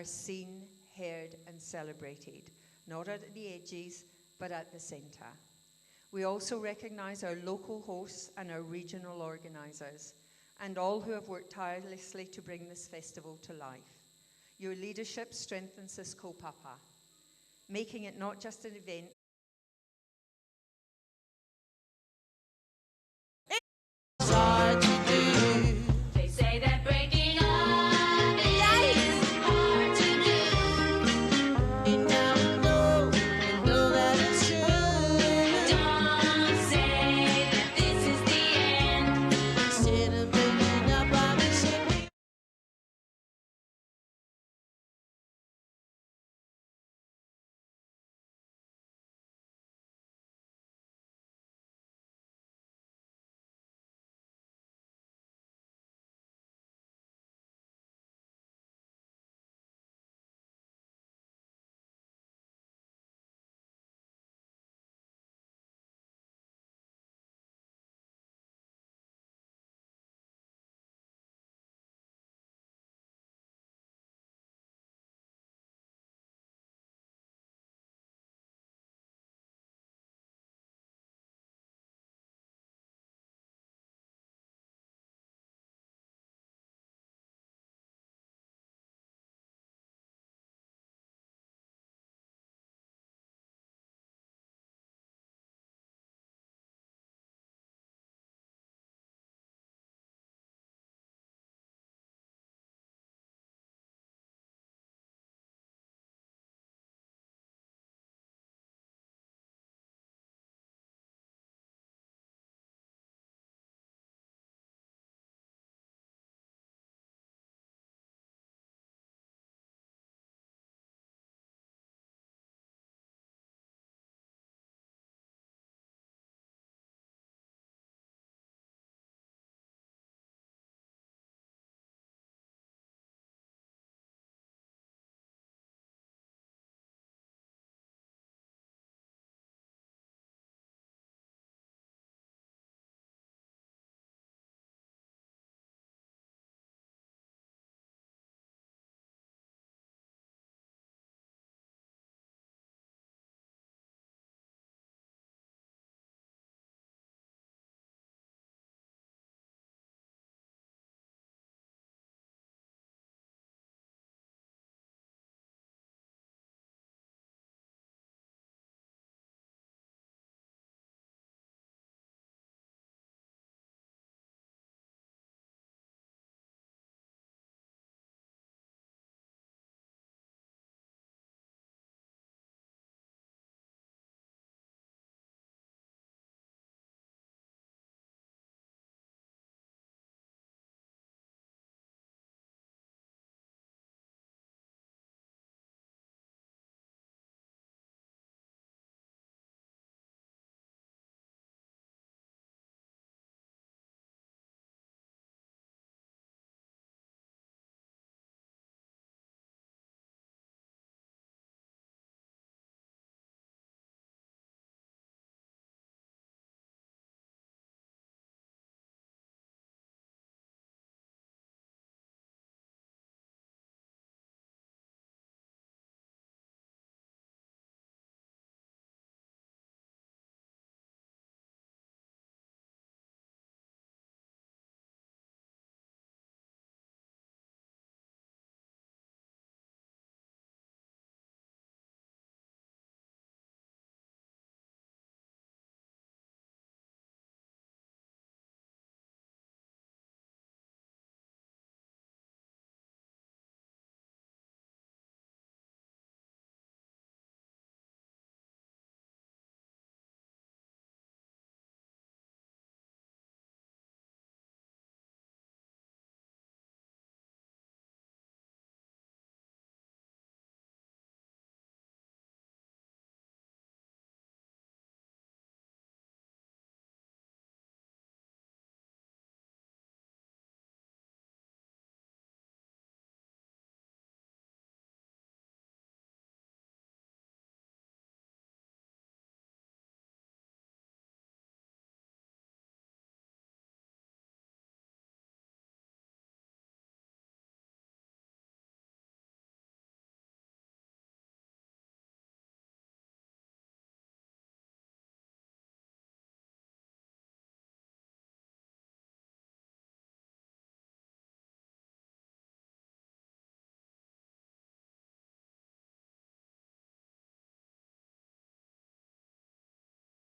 are seen, heard and celebrated, not at the edges, but at the centre. We also recognise our local hosts and our regional organisers, and all who have worked tirelessly to bring this festival to life. Your leadership strengthens this kaupapa, making it not just an event,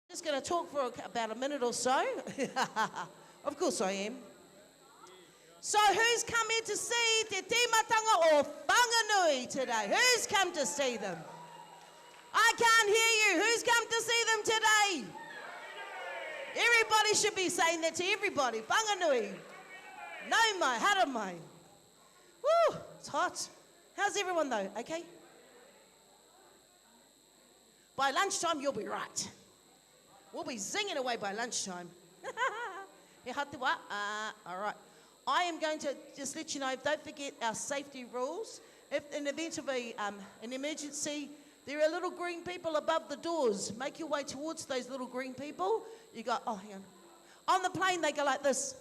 Just going to talk for about a minute or so. Of course I am. So who's come here to see Te Timatanga or Whanganui today? Who's come to see them? I can't hear you. Who's come to see them today? Everybody should be saying that to everybody. Whanganui. Nau mai, hara mai. Woo, it's hot. How's everyone though? Okay? By lunchtime, you'll be right. We'll be zinging away by lunchtime. He hatawa. All right. I am going to just let you know, don't forget our safety rules. If in the event of an emergency, there are little green people above the doors. Make your way towards those little green people. You go, oh, hang on. On the plane, they go like this.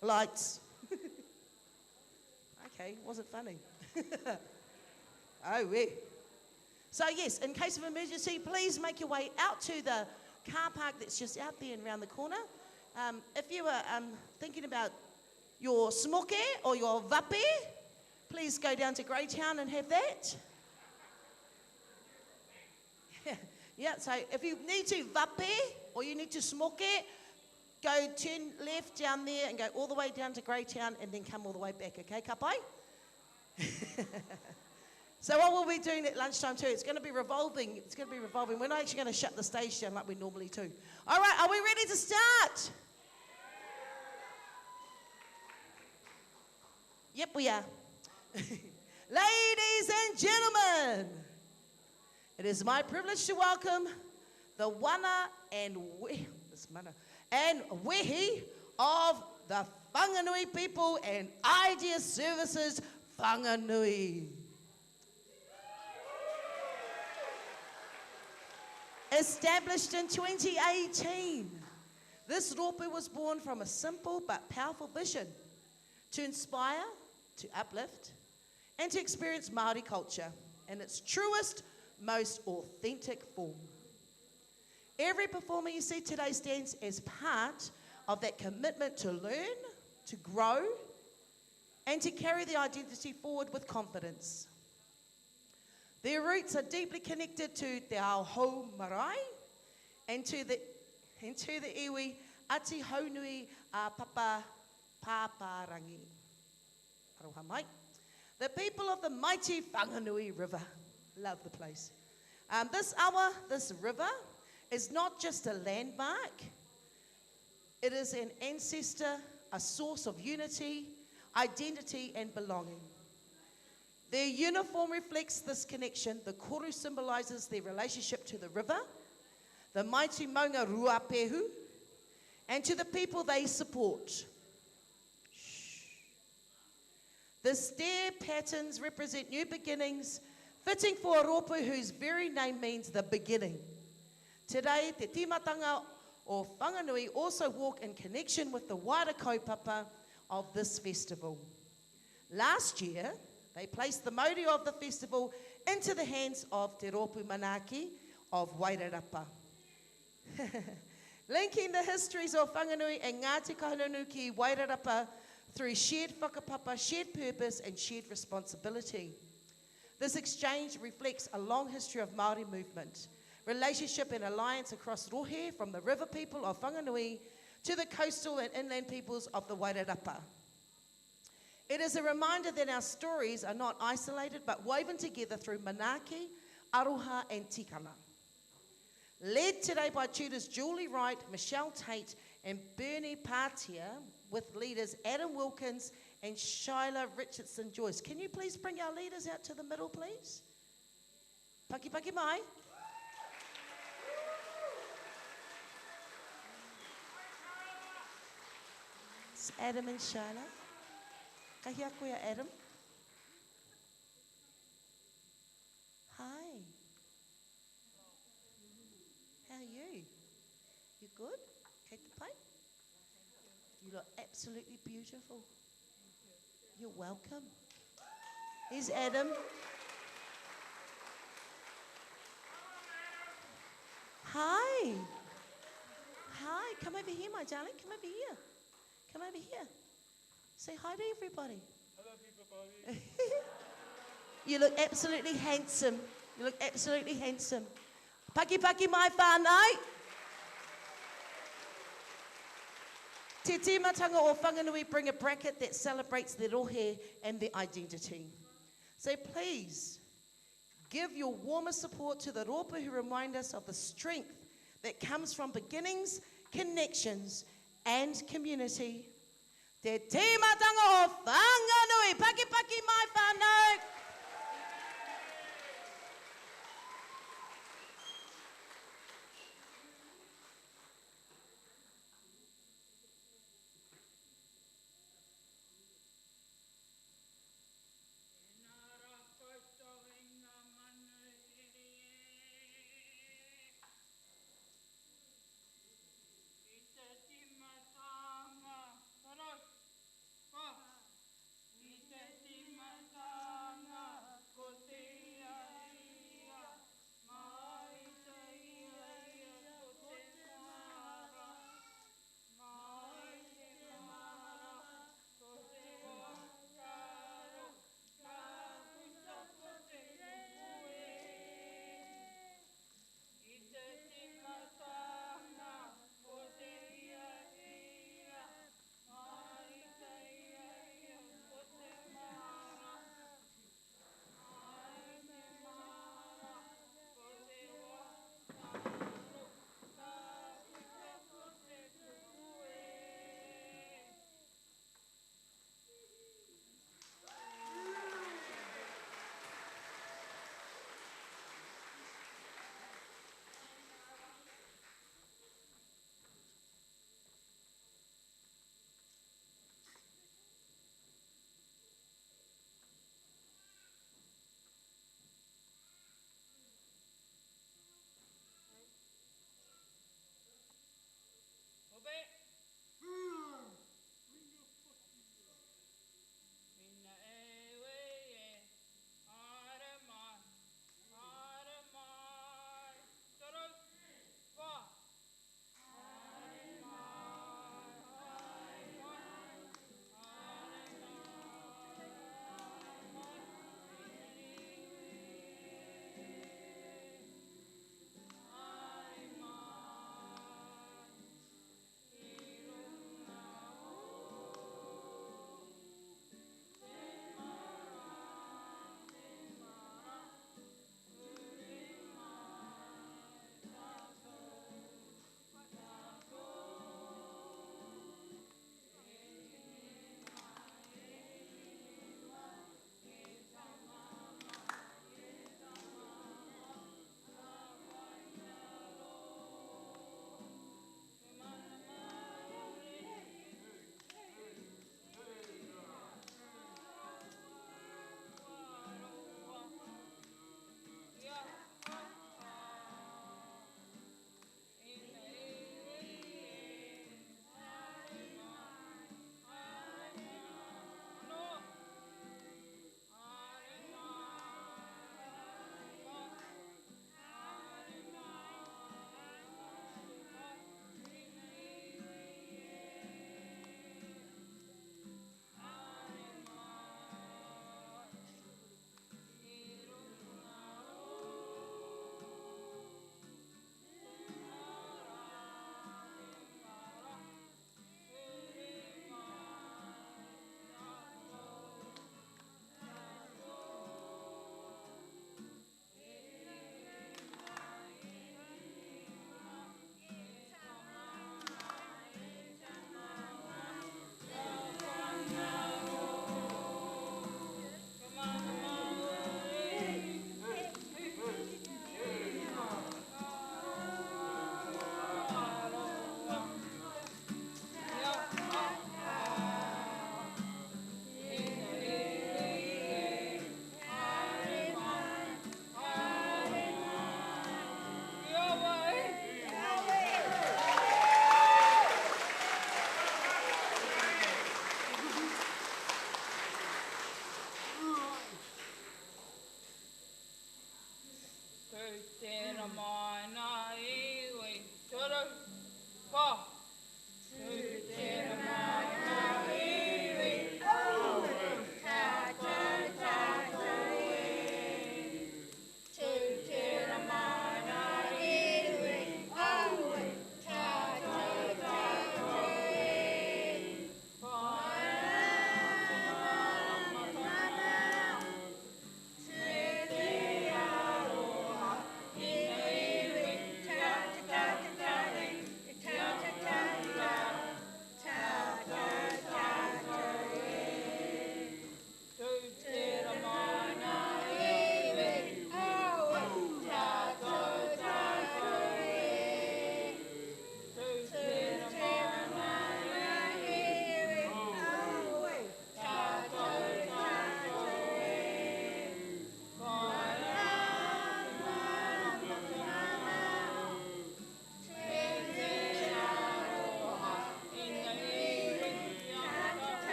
Lights. Okay, wasn't funny. Oh, yeah. So yes, in case of emergency, please make your way out to the car park that's just out there and around the corner. If you are thinking about your smoke or your vape, please go down to Greytown and have that. Yeah, so if you need to vape or you need to smoke it, go turn left down there and go all the way down to Greytown and then come all the way back, okay, kapai? So what we'll be doing at lunchtime too, it's going to be revolving. It's going to be revolving. We're not actually going to shut the stage down like we normally do. All right, are we ready to start? Yep, we are. Ladies and gentlemen, it is my privilege to welcome the wana and wehi of the Whanganui people and Idea Services Whanganui. Established in 2018, this rōpū was born from a simple but powerful vision to inspire, to uplift, and to experience Māori culture in its truest, most authentic form. Every performer you see today stands as part of that commitment to learn, to grow, and to carry the identity forward with confidence. Their roots are deeply connected to Te Ao Hou Marae and to the iwi Ati Haunui a Papa Paparangi. Aroha mai. The people of the mighty Whanganui River. Love the place. This river is not just a landmark. It is an ancestor, a source of unity, identity and belonging. Their uniform reflects this connection. The koru symbolizes their relationship to the river, the mighty maunga Ruapehu, and to the people they support. The stair patterns represent new beginnings, fitting for a rōpū whose very name means the beginning. Today, Te Timatanga or Whanganui also walk in connection with the wider kaupapa of this festival. Last year, they placed the maurio of the festival into the hands of Te Rōpū Manaki of Wairarapa. Linking the histories of Whanganui and Ngāti Kahungunu Wairarapa through shared whakapapa, shared purpose and shared responsibility. This exchange reflects a long history of Māori movement, relationship and alliance across Rohe from the river people of Whanganui to the coastal and inland peoples of the Wairarapa. It is a reminder that our stories are not isolated but woven together through Manaki, Aroha and Tikana. Led today by tutors Julie Wright, Michelle Tate and Bernie Patia with leaders Adam Wilkins and Shyla Richardson Joyce. Can you please bring our leaders out to the middle, please? Paki paki mai. It's Adam and Shyla. Kahia koia Adam. Hi. How are you? You good? Kate the pipe? You look absolutely beautiful. You're welcome. Here's Adam. Hi. Hi. Come over here, my darling. Come over here. Come over here. Say hi to everybody. Hello, everybody. You look absolutely handsome. You look absolutely handsome. Paki paki mai whānau. Te tīmatanga o Whanganui bring a bracket that celebrates their rohe and their identity. So please, give your warmest support to the rōpū who remind us of the strength that comes from beginnings, connections, and community. Te tīmatanga o Whanganui, paki paki mai whānau.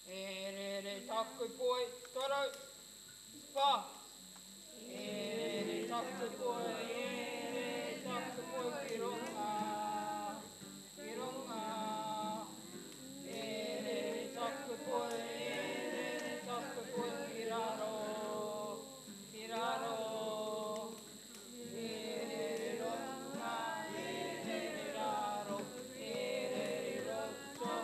E re re taku poi, toro, spa. E re taku poi, taku poi ki ronga. Ki ronga. E re taku poi, taku poi ki raro. Ki raro. E re ronga, e re raro. E re roto.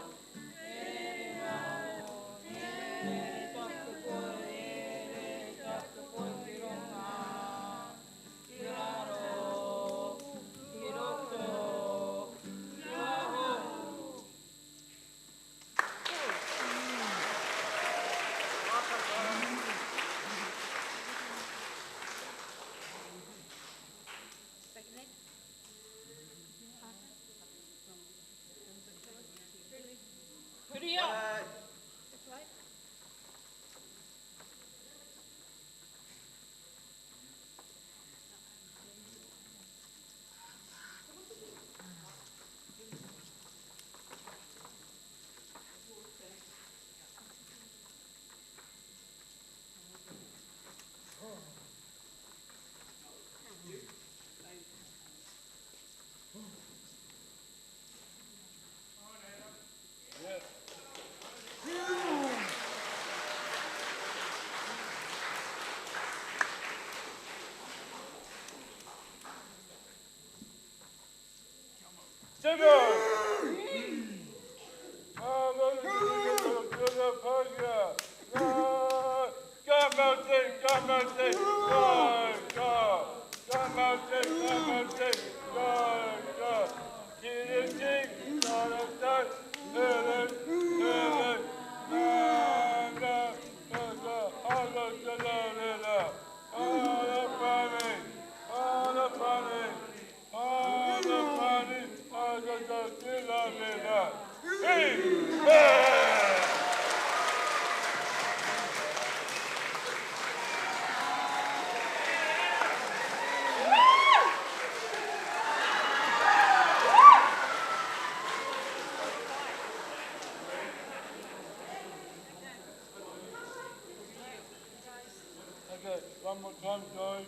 Okay, one more time, guys.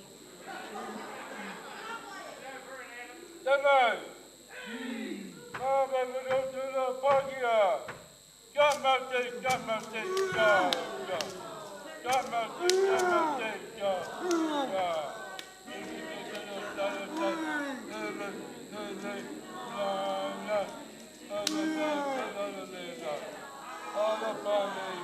Seven. Oh, but we don't do the party. Got mountain, go. Got mountain, go. All the funny.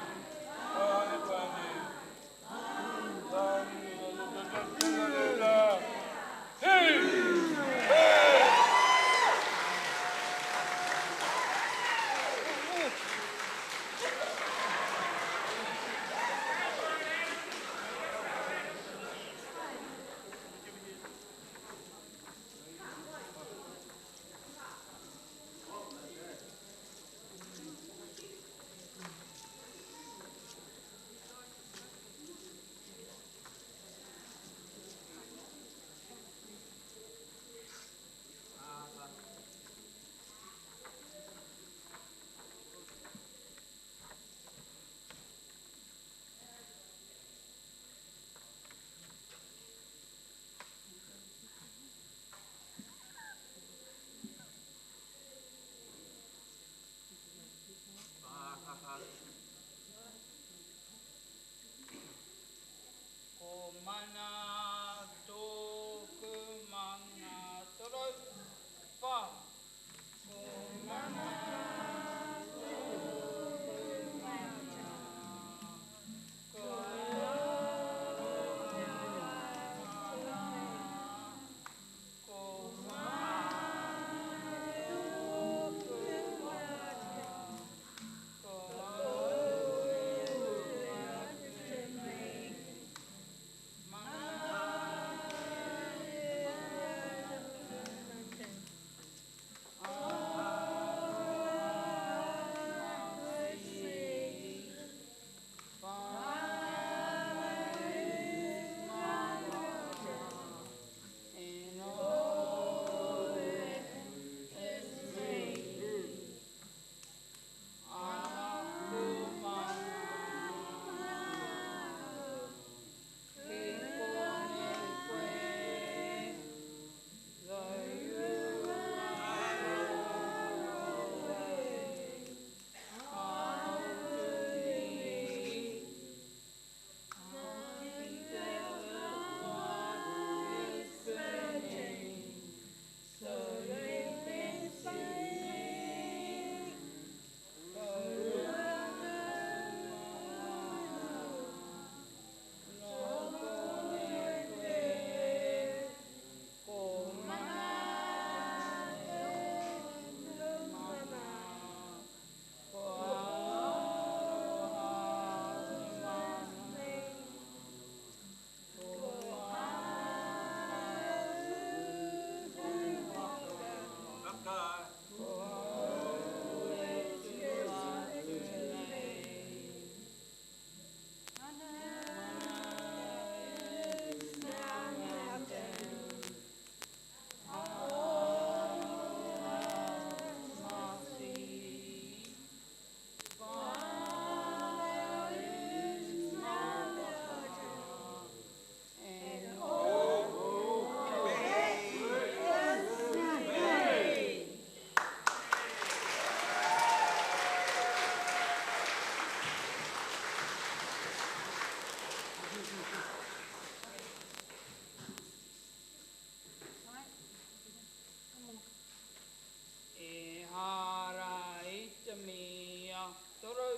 E hara i te mea toro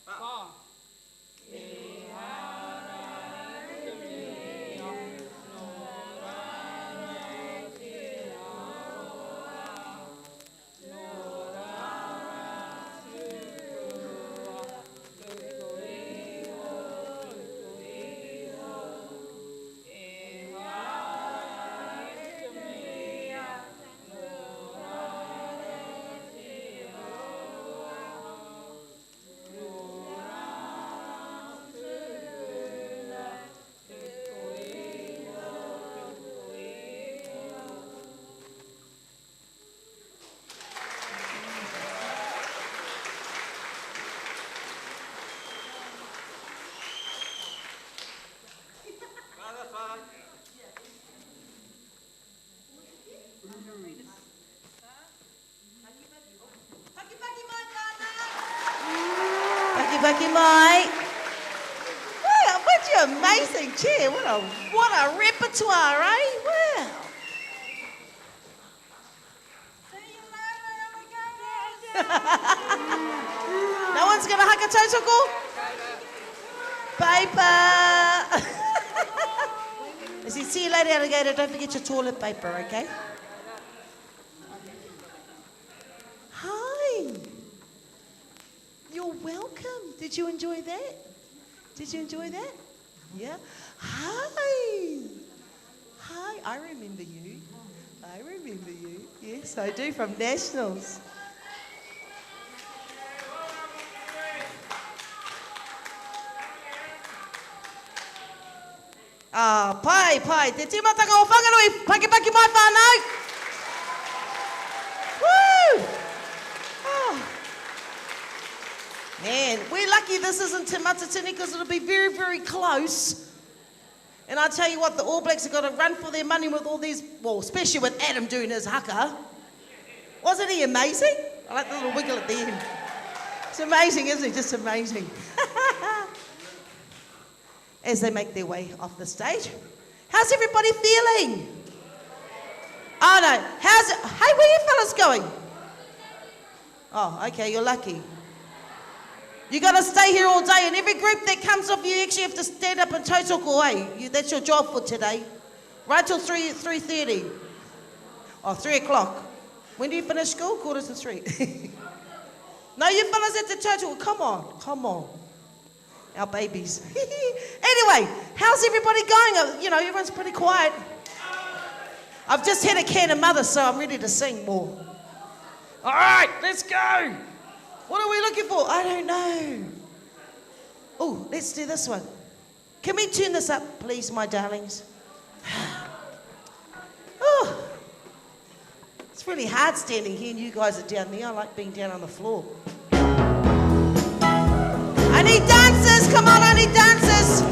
pa. E hara i te mea no rara te aroa. No rara tukua. Tuku iho, tuku iho. E hara i te mea no rara te aroa. No rara tukua. Tuku iho, tuku iho. Paki paki mai. Wow, what you amazing chair. What a repertoire, eh? Wow. No one's gonna hug a tautoko? Paper. I said, see you later, alligator. Don't forget your toilet paper, okay? Hi. You're welcome. Did you enjoy that? Did you enjoy that? Yeah. Hi. Hi. I remember you. I remember you. Yes, I do, from Nationals. Ah, pai. Te timatanga o whangarui. Paki mai whānau. Woo! Oh. Man, we're lucky this isn't Te Matatini because it'll be very, very close. And I tell you what, the All Blacks have got to run for their money with all these, well, especially with Adam doing his haka. Wasn't he amazing? I like the little wiggle at the end. It's amazing, isn't it? Just amazing. As they make their way off the stage. How's everybody feeling? Oh no, hey, where you fellas going? Oh, okay, you're lucky. You got to stay here all day, and every group that comes off, you actually have to stand up and tautoko, eh? That's your job for today. Right till 3:30. Oh, 3 o'clock. When do you finish school? 2:45. No, you fellas at the tautoko. Come on. Our babies. Anyway, how's everybody going? You know, everyone's pretty quiet. I've just had a can of mother, so I'm ready to sing more. All right, let's go. What are we looking for? I don't know. Oh, let's do this one. Can we turn this up, please, my darlings? Oh, it's really hard standing here and you guys are down there. I like being down on the floor. I need dancers. Come on, I need dancers.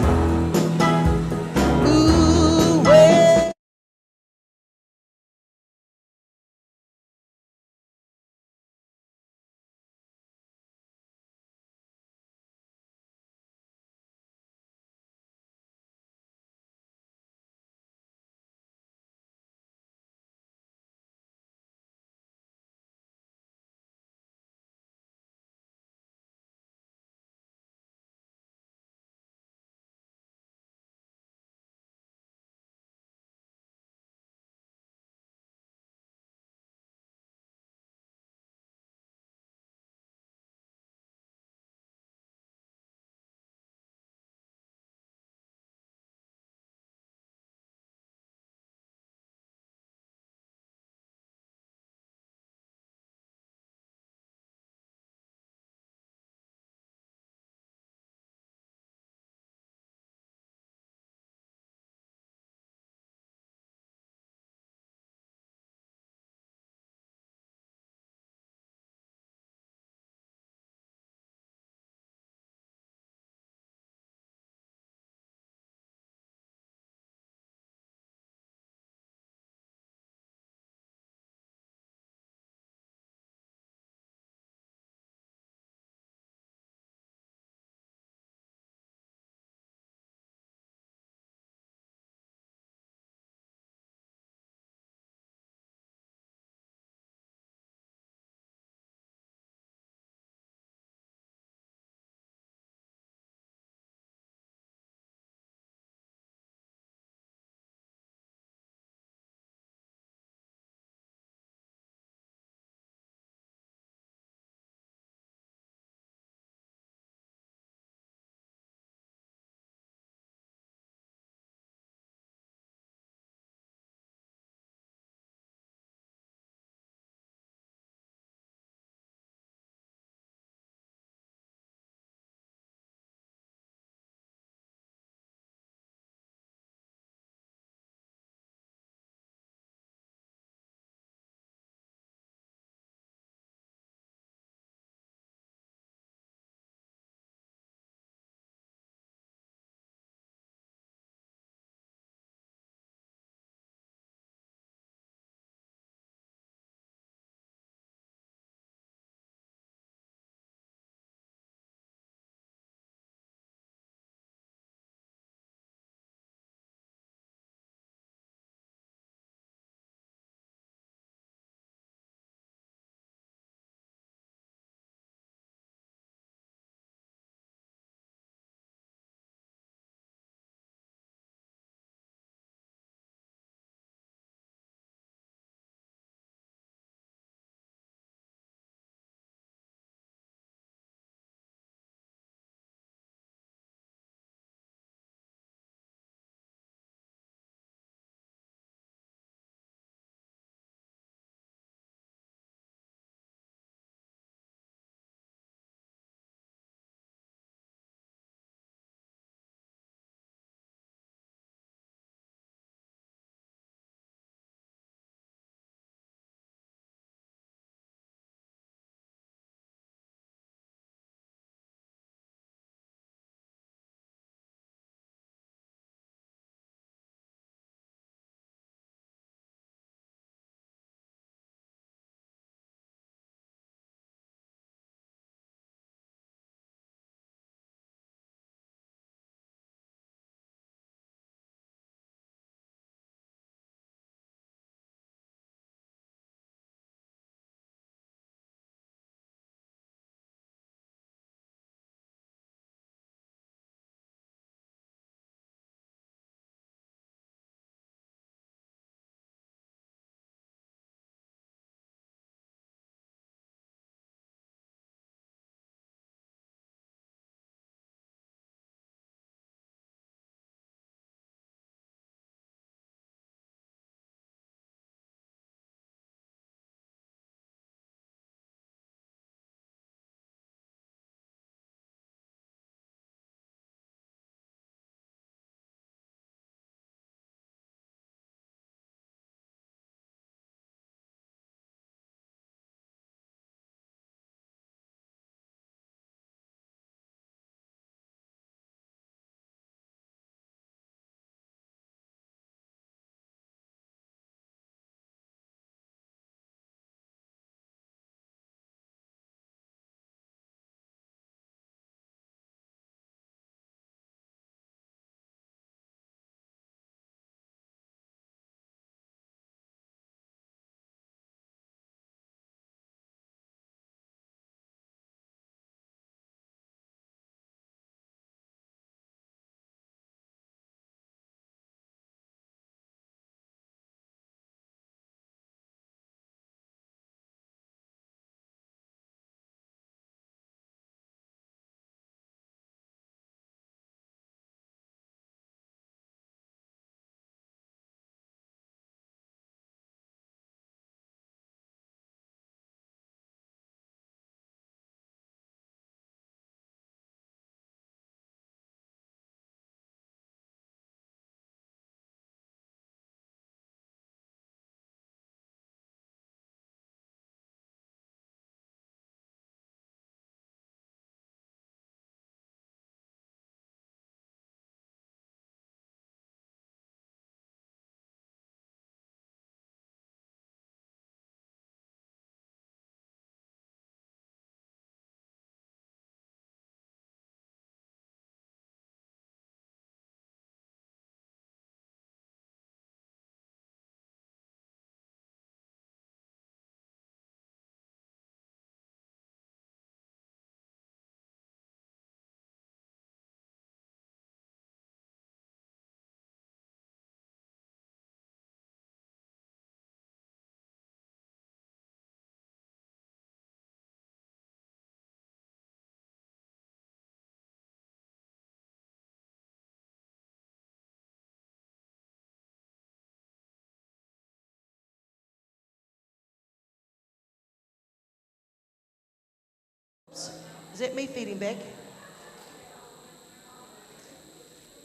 Is that me feeding back?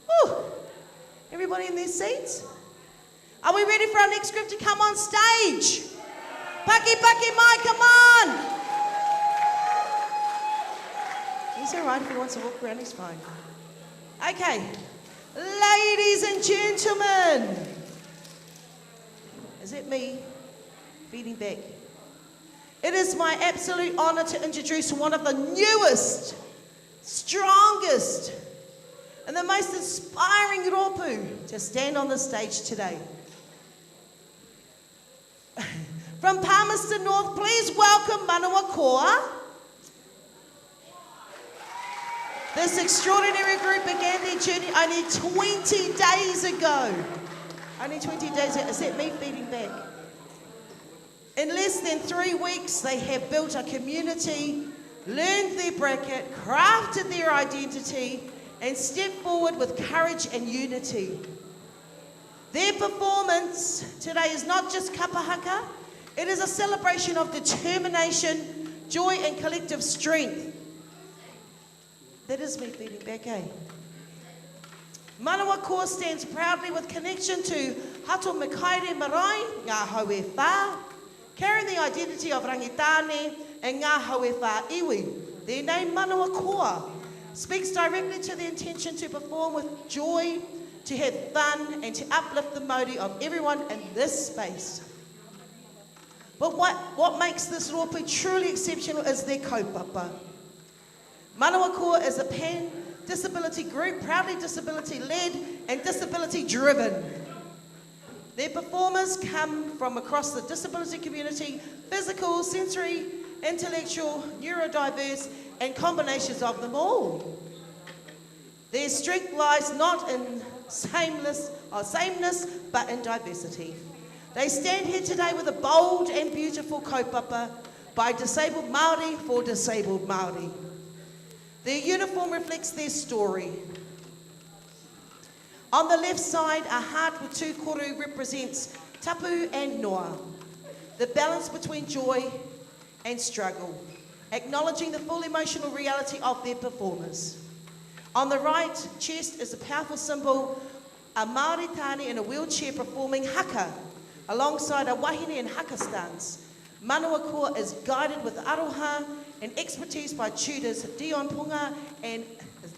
Woo! Everybody in their seats? Are we ready for our next group to come on stage? Paki Paki Mai, come on! He's all right if he wants to walk around, he's fine. Okay, ladies and gentlemen. Is it me feeding back? It is my absolute honour to introduce one of the newest, strongest, and the most inspiring ropu to stand on the stage today. From Palmerston North, please welcome Manawa Koa. This extraordinary group began their journey only 20 days ago. Only 20 days ago. Is that me feeding back? In less than 3 weeks, they have built a community, learned their bracket, crafted their identity, and stepped forward with courage and unity. Their performance today is not just kapahaka, it is a celebration of determination, joy, and collective strength. That is me feeding back, eh? Manawa Koa stands proudly with connection to Hato Makaire Marae, Ngā Haue Whā, carrying the identity of Rangitane and Ngā Haue Whā Iwi. Their name, Manawa Koa, speaks directly to the intention to perform with joy, to have fun, and to uplift the mauri of everyone in this space. But what makes this ropu truly exceptional is their kaupapa. Manawa Koa is a pan-disability group, proudly disability-led and disability-driven. Their performers come from across the disability community, physical, sensory, intellectual, neurodiverse, and combinations of them all. Their strength lies not in sameness, but in diversity. They stand here today with a bold and beautiful kaupapa by disabled Māori for disabled Māori. Their uniform reflects their story. On the left side, a heart with 2 koru represents tapu and noa, the balance between joy and struggle, acknowledging the full emotional reality of their performers. On the right, chest is a powerful symbol, a Māori tāne in a wheelchair performing haka, alongside a wahine and haka stance. Manawa Koa is guided with aroha and expertise by tutors Dion Punga and,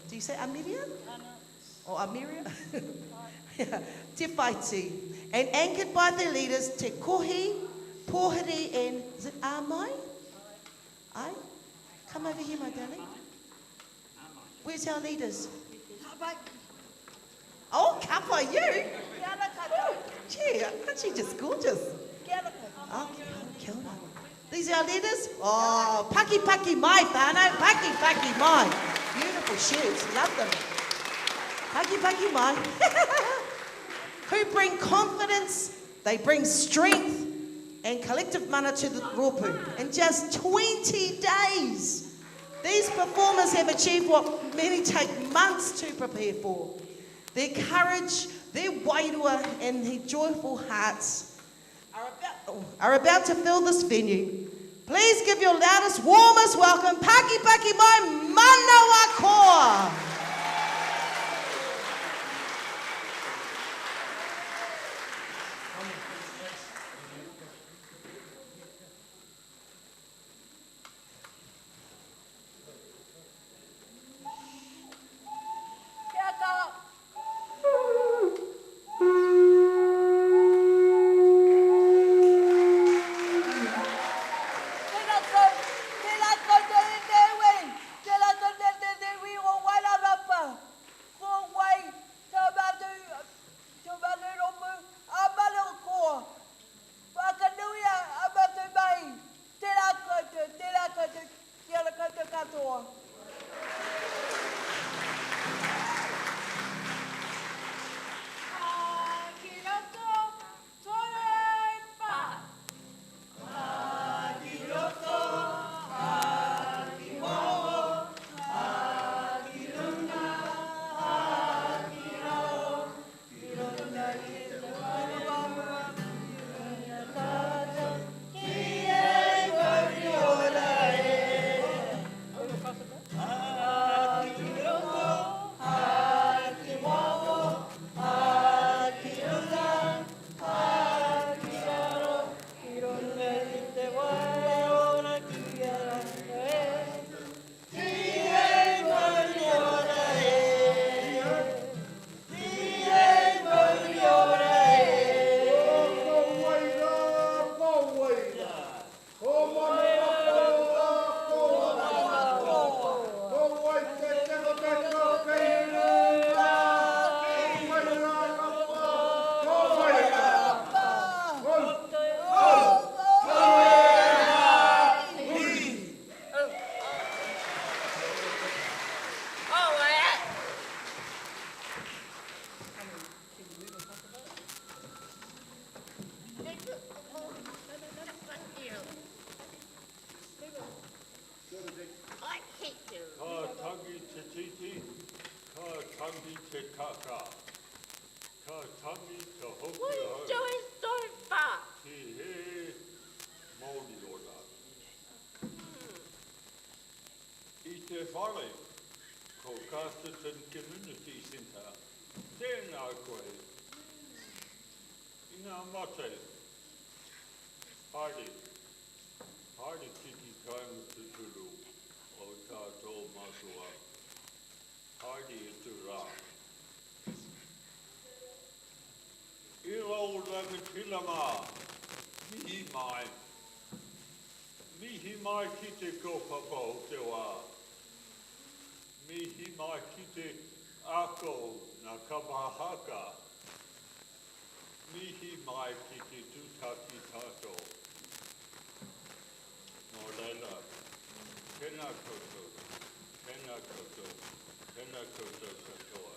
do you say Amiria? Or Amiria? Te Whaiti. And anchored by their leaders, Te Kohi, Pohiri, and is it Amai? Ai? Come over here, my darling. Where's our leaders? Oh, kapa, you? Gee, aren't you just gorgeous? Oh, kia ora. These are our leaders? Oh, Paki Paki Mai, whānau. Paki Paki Mai. Beautiful shirts, love them. Paki Paki Mai. Who bring confidence, they bring strength and collective mana to the ropu. In just 20 days, these performers have achieved what many take months to prepare for. Their courage, their wairua, and their joyful hearts are about to fill this venue. Please give your loudest, warmest welcome, Paki Paki Mai, Manawa Koa. tangi ka hoki Wai hau. joe stoi pa. Ki he Māori ora. I te whare, ko Casterton Community Centre, tēnā koe. I ngā mate, haere, haere tiki kainga te turu o tātou mātua. Haere e tu rā. I rau ranga tila mā, mihi mai. Mihi mai ki te kaupapa o te wā. Mihi mai ki te ako na kamahaka. Mihi mai ki te tūtaki tātou. Nō reira, tēnā koutou, tēnā koutou, tēnā koutou katoa.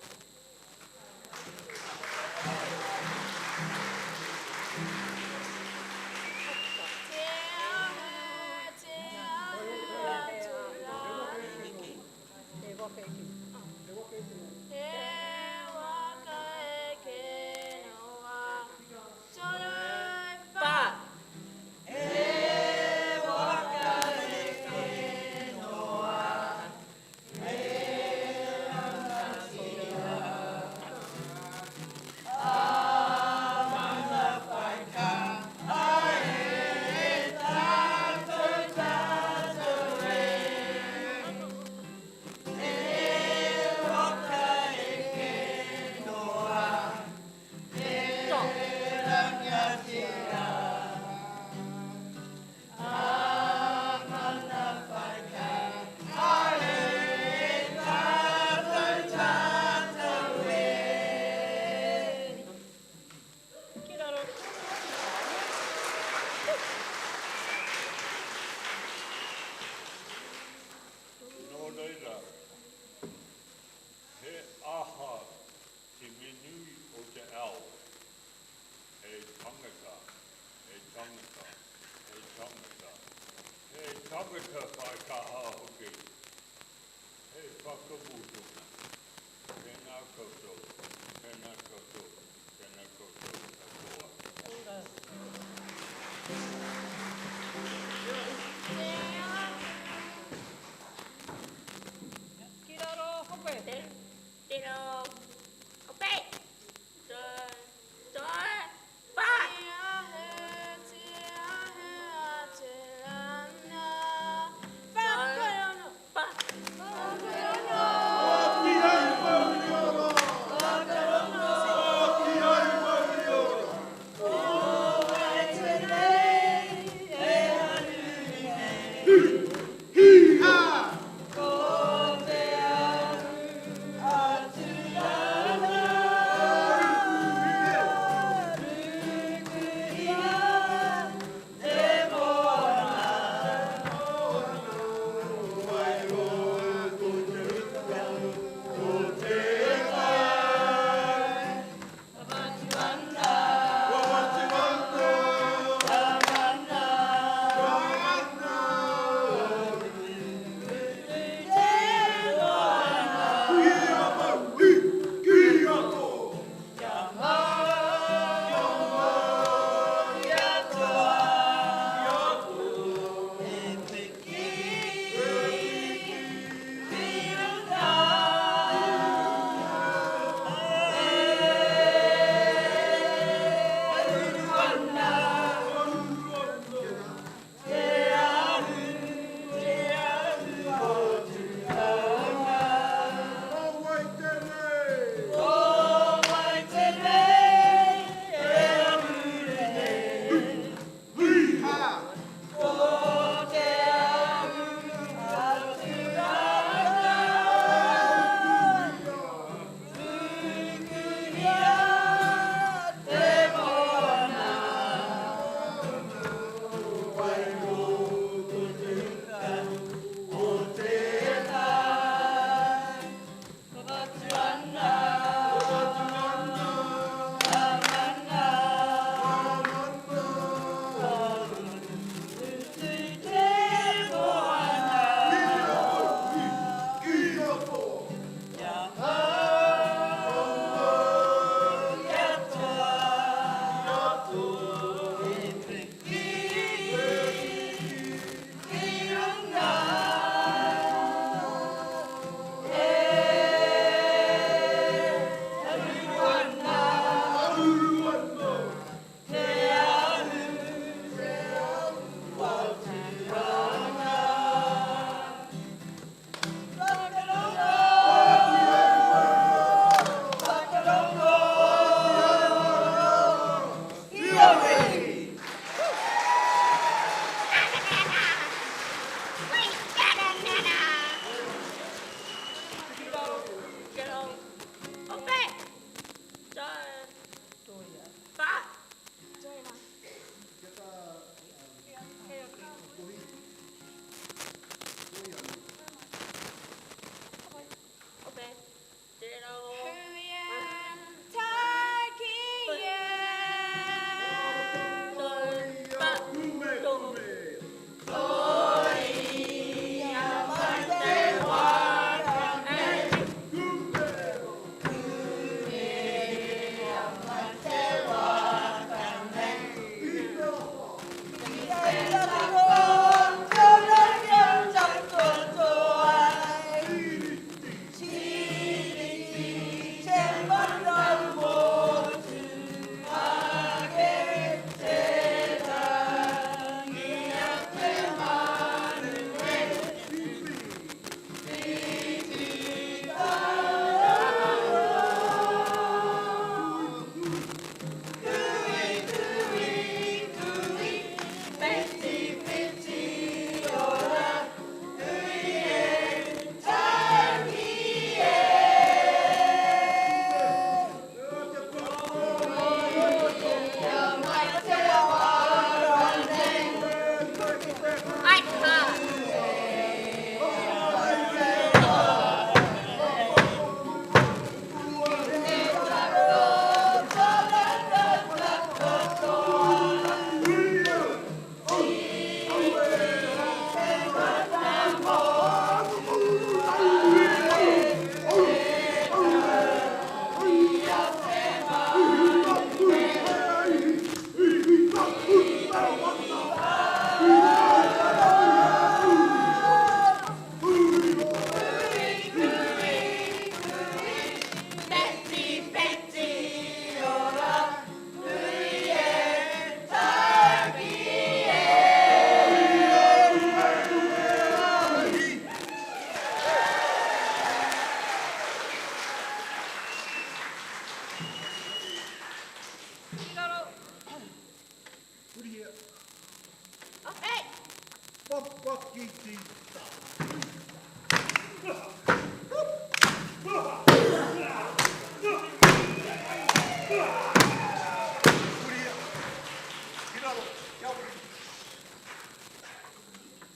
Tangata whai kaha hoki. Hei whakamutunga. Tēnā koutou, tēnā koutou, tēnā koutou katoa. Ki raro hope. Te raro hope. Toi pa.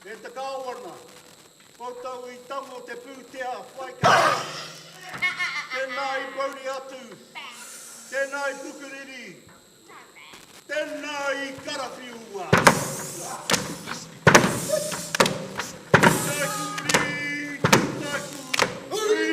E te kāwana, koutou I tango te pūtea whaika. Tēnā I pauri atu, tēnā I pukuriri, tēnā I karawhiua. Takuri, takuri,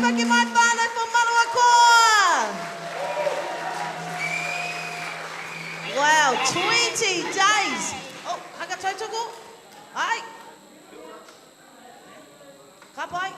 Paki mai whānau for Manawakoa. Wow, 20 days. Oh, haka tautoko. Ai. Ka pai.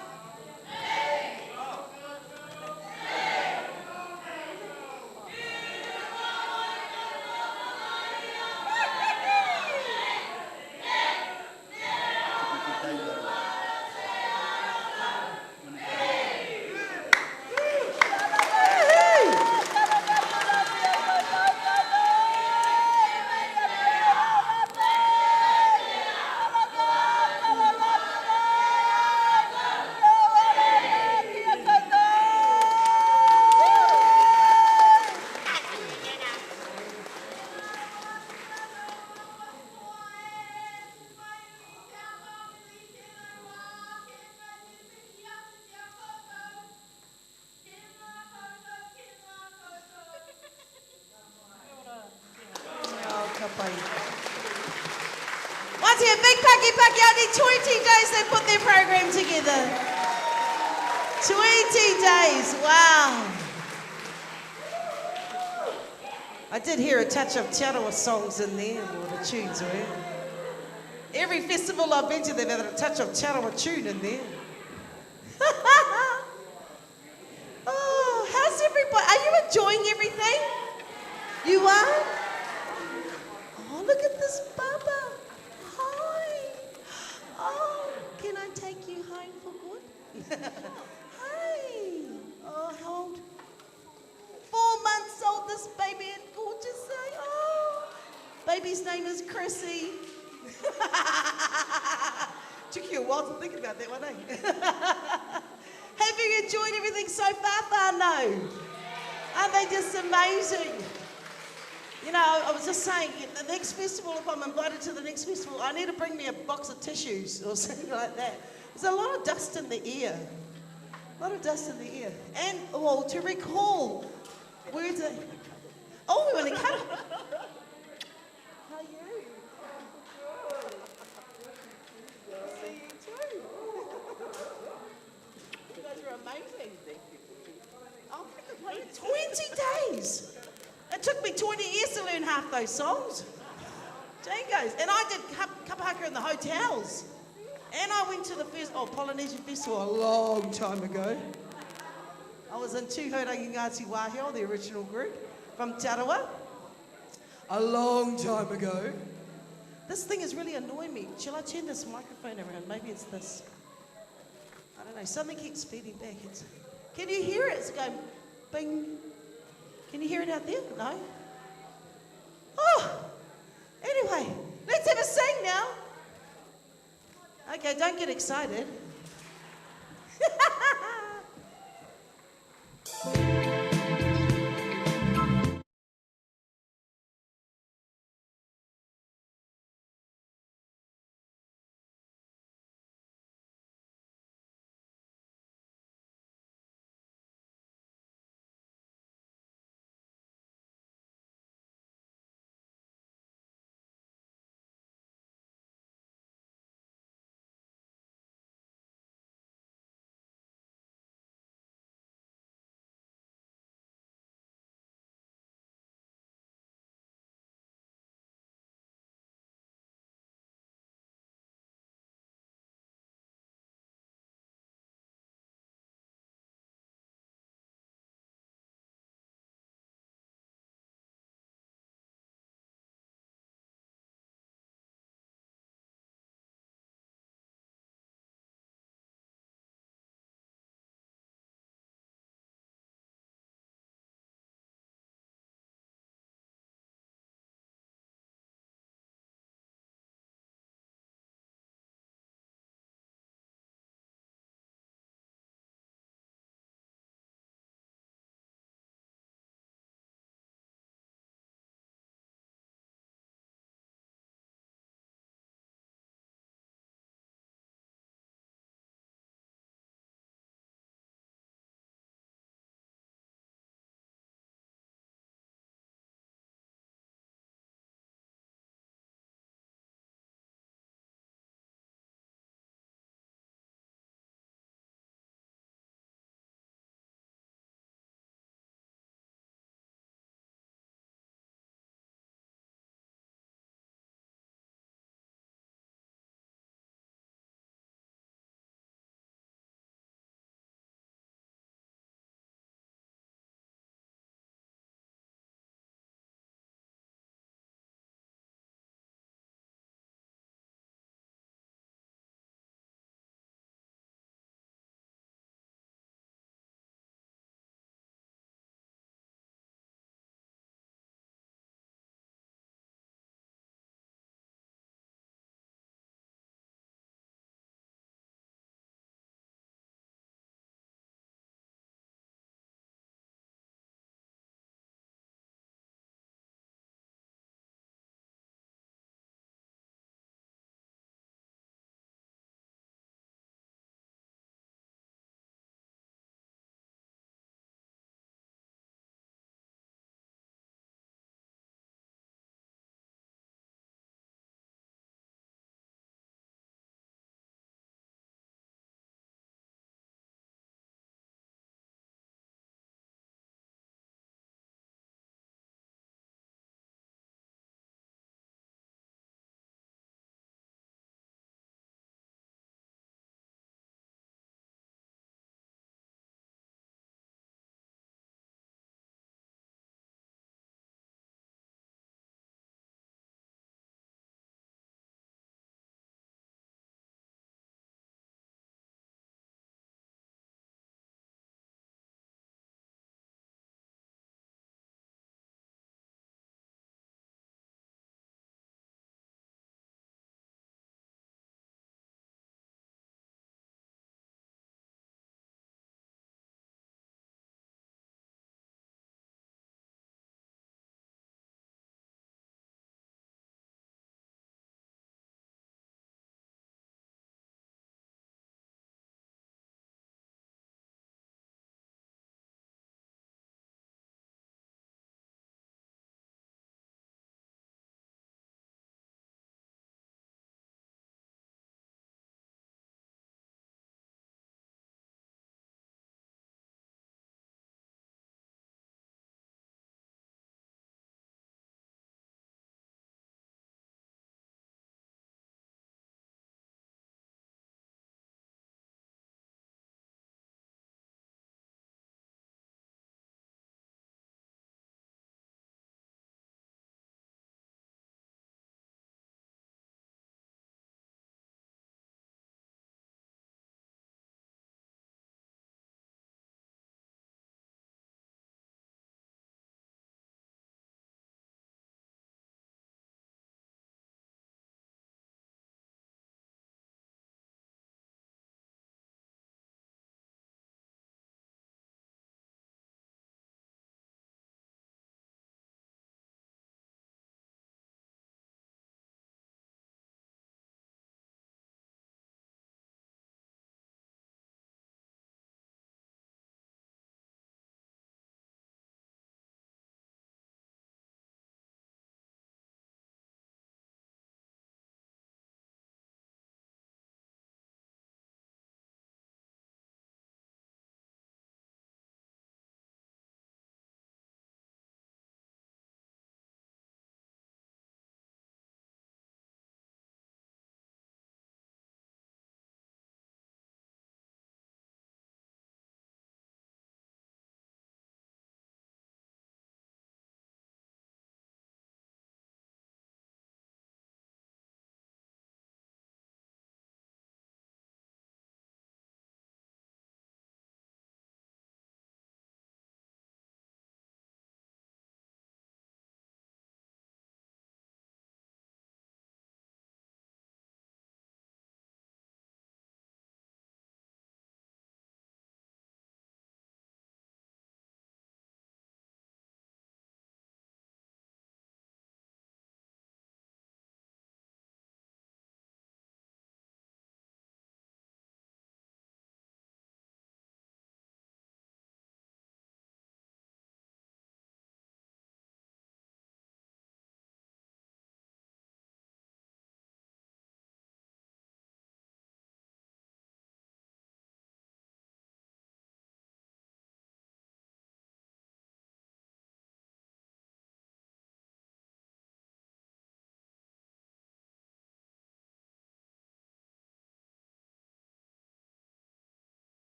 Once again, big Paki, only 20 days they put their program together. 20 days, wow. I did hear a touch of Te Arawa songs in there, or the tunes, right? Every festival I've been to, they've had a touch of Te Arawa tune in there. Oh, how's everybody? Are you enjoying everything? You are? Oh, look at this Baba. Hi. take you home for good? Hey! Oh, how old? 4 months old, this baby, and gorgeous, eh? Oh! Baby's name is Chrissy. Took you a while to think about that one, eh? Have you enjoyed everything so far, whānau? Aren't they just amazing? You know, I was just saying, the next festival, if I'm invited to the next festival, I need to bring me a box of tissues or something like that. There's a lot of dust in the air. A lot of dust in the air. And, well, to recall, words are... Oh, we want to cut. How are you? See you too. You guys are amazing. Oh, 20 days. It took me 20 years to learn half those songs. Jangos. And I did kapahaka in the hotels. And I went to the first Polynesian Festival a long time ago. I was in Tūhorangi Ngāti Wāhio, the original group, from Te Arawa. A long time ago. This thing is really annoying me. Shall I turn this microphone around? Maybe it's this. I don't know. Something keeps feeding back. Can you hear it? It's going bing. Can you hear it out there? No? Oh! Anyway, let's have a sing now. Okay, don't get excited.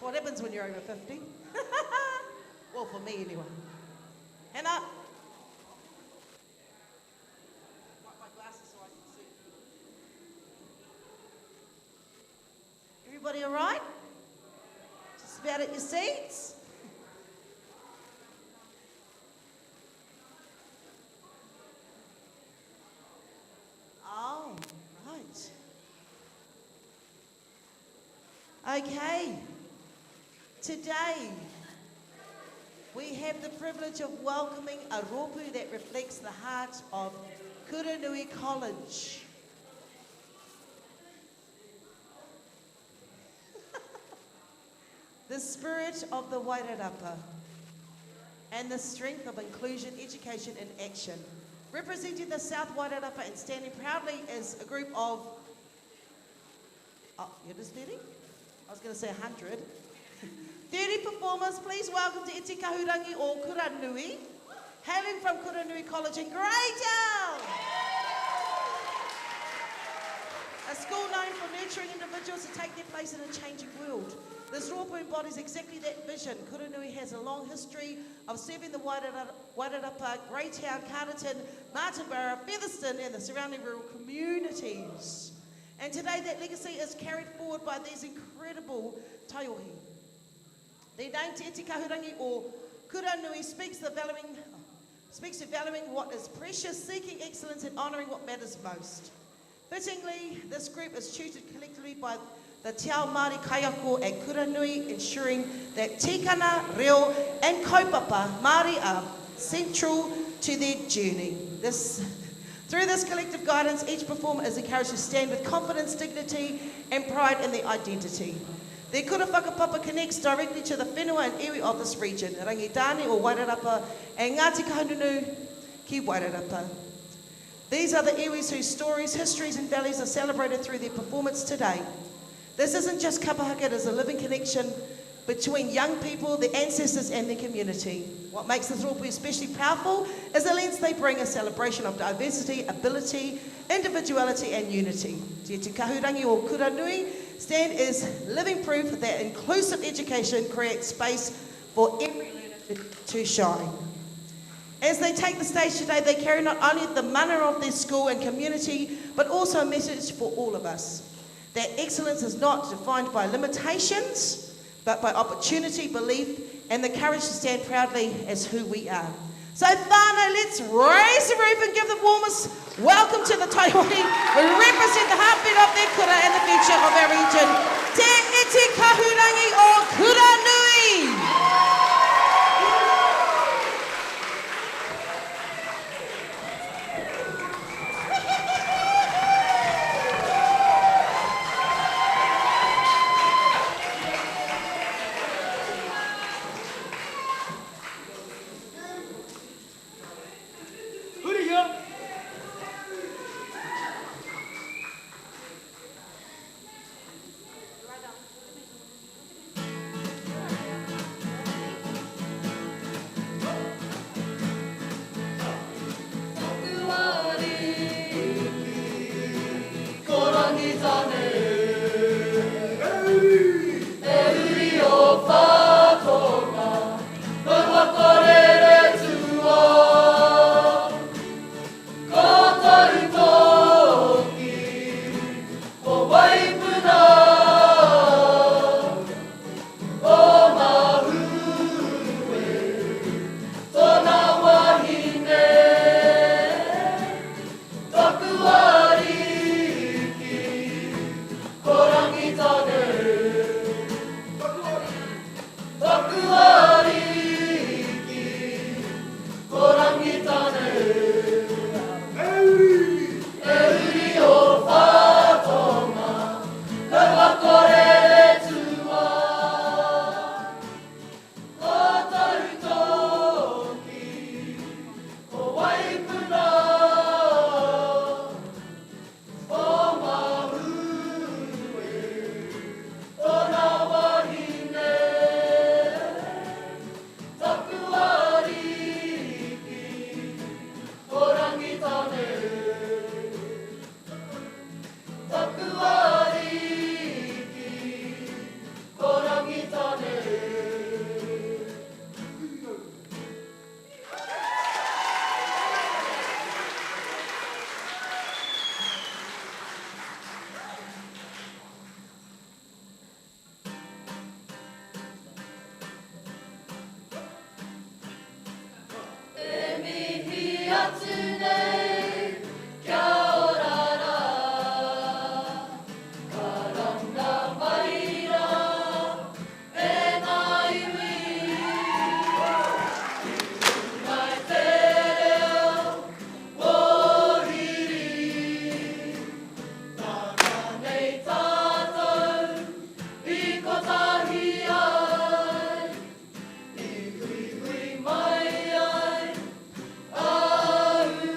That's what happens when you're over 50. Well, for me anyway. Hannah. Wipe my glasses so I can see. Everybody all right? Just about at your seats? Oh, right. Okay. Today, we have the privilege of welcoming a rōpū that reflects the heart of Kuranui College. The spirit of the Wairarapa and the strength of inclusion, education and action. Representing the South Wairarapa and standing proudly as a group of, oh, you're just 30? I was going to say 100. 30 performers, please welcome to Iti Kahurangi o Kuranui, hailing from Kuranui College in Greytown. A school known for nurturing individuals to take their place in a changing world. This rōpū embodies exactly that vision. Kuranui has a long history of serving the Wairarapa, Greytown, Carterton, Martinborough, Featherston and the surrounding rural communities. And today that legacy is carried forward by these incredible taiohi. Their name Te Iti Kahurangi o Kuranui speaks to valuing what is precious, seeking excellence and honouring what matters most. Fittingly, this group is tutored collectively by the Te Ao Māori Kaiako at Kuranui, ensuring that tikana, reo and kaupapa Māori are central to their journey. Through this collective guidance, each performer is encouraged to stand with confidence, dignity and pride in their identity. Their kura whakapapa connects directly to the whenua and iwi of this region, Rangitane o Wairarapa and Ngāti Kahungunu ki Wairarapa. These are the iwis whose stories, histories and values are celebrated through their performance today. This isn't just kapahaka, it is a living connection between young people, their ancestors and their community. What makes this rōpū especially powerful is the lens they bring, a celebration of diversity, ability, individuality and unity. Te Iti Kahurangi o Kuranui stand is living proof that inclusive education creates space for every learner to shine. As they take the stage today, they carry not only the mana of their school and community, but also a message for all of us. That excellence is not defined by limitations, but by opportunity, belief, and the courage to stand proudly as who we are. So whānau, let's raise the roof and give the warmest welcome to the taiohi who represent the heartbeat of their kura and the future of our region. Te Iti Kahurangi o Kuranui! Au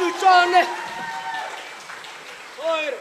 chuchone. Oire.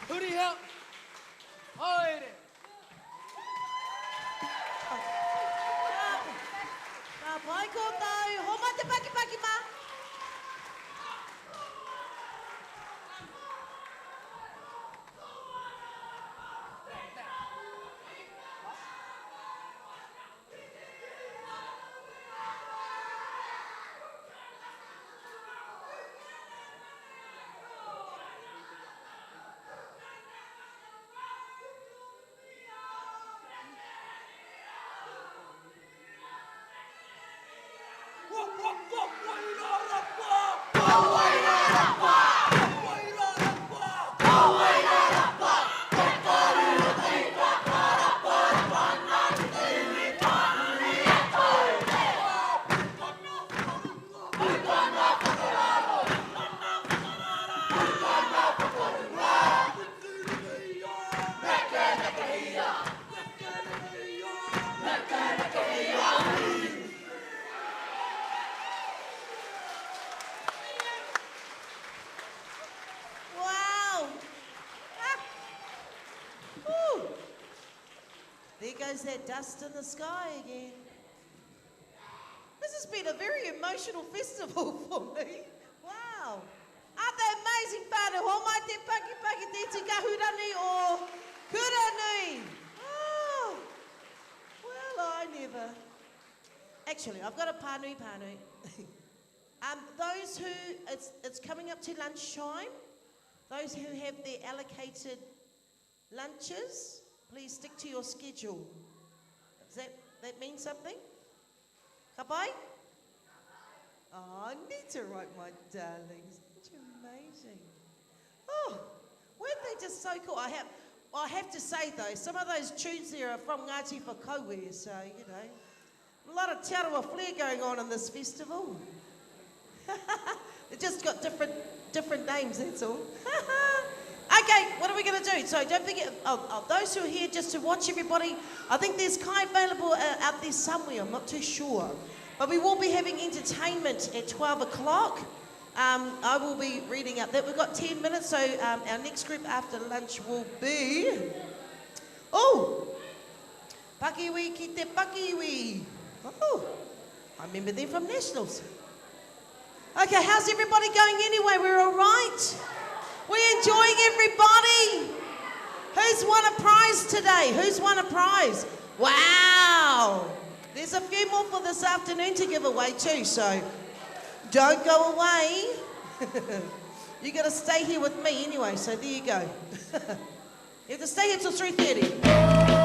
Hurry up. Oire. Nā pai kōtou, homa te paki mā. There goes that dust in the sky again. This has been a very emotional festival for me. Wow. Aren't they amazing, whānau? Ho mai te paki te tika hurani o Kuranui. Oh, well, I never. Actually, I've got a pānui. Those who, it's coming up to lunchtime. Those who have their allocated lunches, please stick to your schedule. Does that mean something? Ka pai? Oh, I need to write my darlings. It's amazing. Oh, weren't they just so cool? I have to say though, some of those tunes there are from Ngāti Whakauē, so you know, a lot of te arawa flair going on in this festival. They just got different names, that's all. Okay, what are we going to do? So don't forget, those who are here just to watch everybody, I think there's Kai available out there somewhere, I'm not too sure. But we will be having entertainment at 12 o'clock. I will be reading out that. We've got 10 minutes, so our next group after lunch will be... Oh! Pakiwi ki te pakiwi. Oh, I remember them from Nationals. Okay, how's everybody going anyway? We're all right? We're enjoying everybody? Who's won a prize today? Who's won a prize? Wow! There's a few more for this afternoon to give away too, so don't go away. You got to stay here with me anyway, so there you go. You have to stay here till 3:30.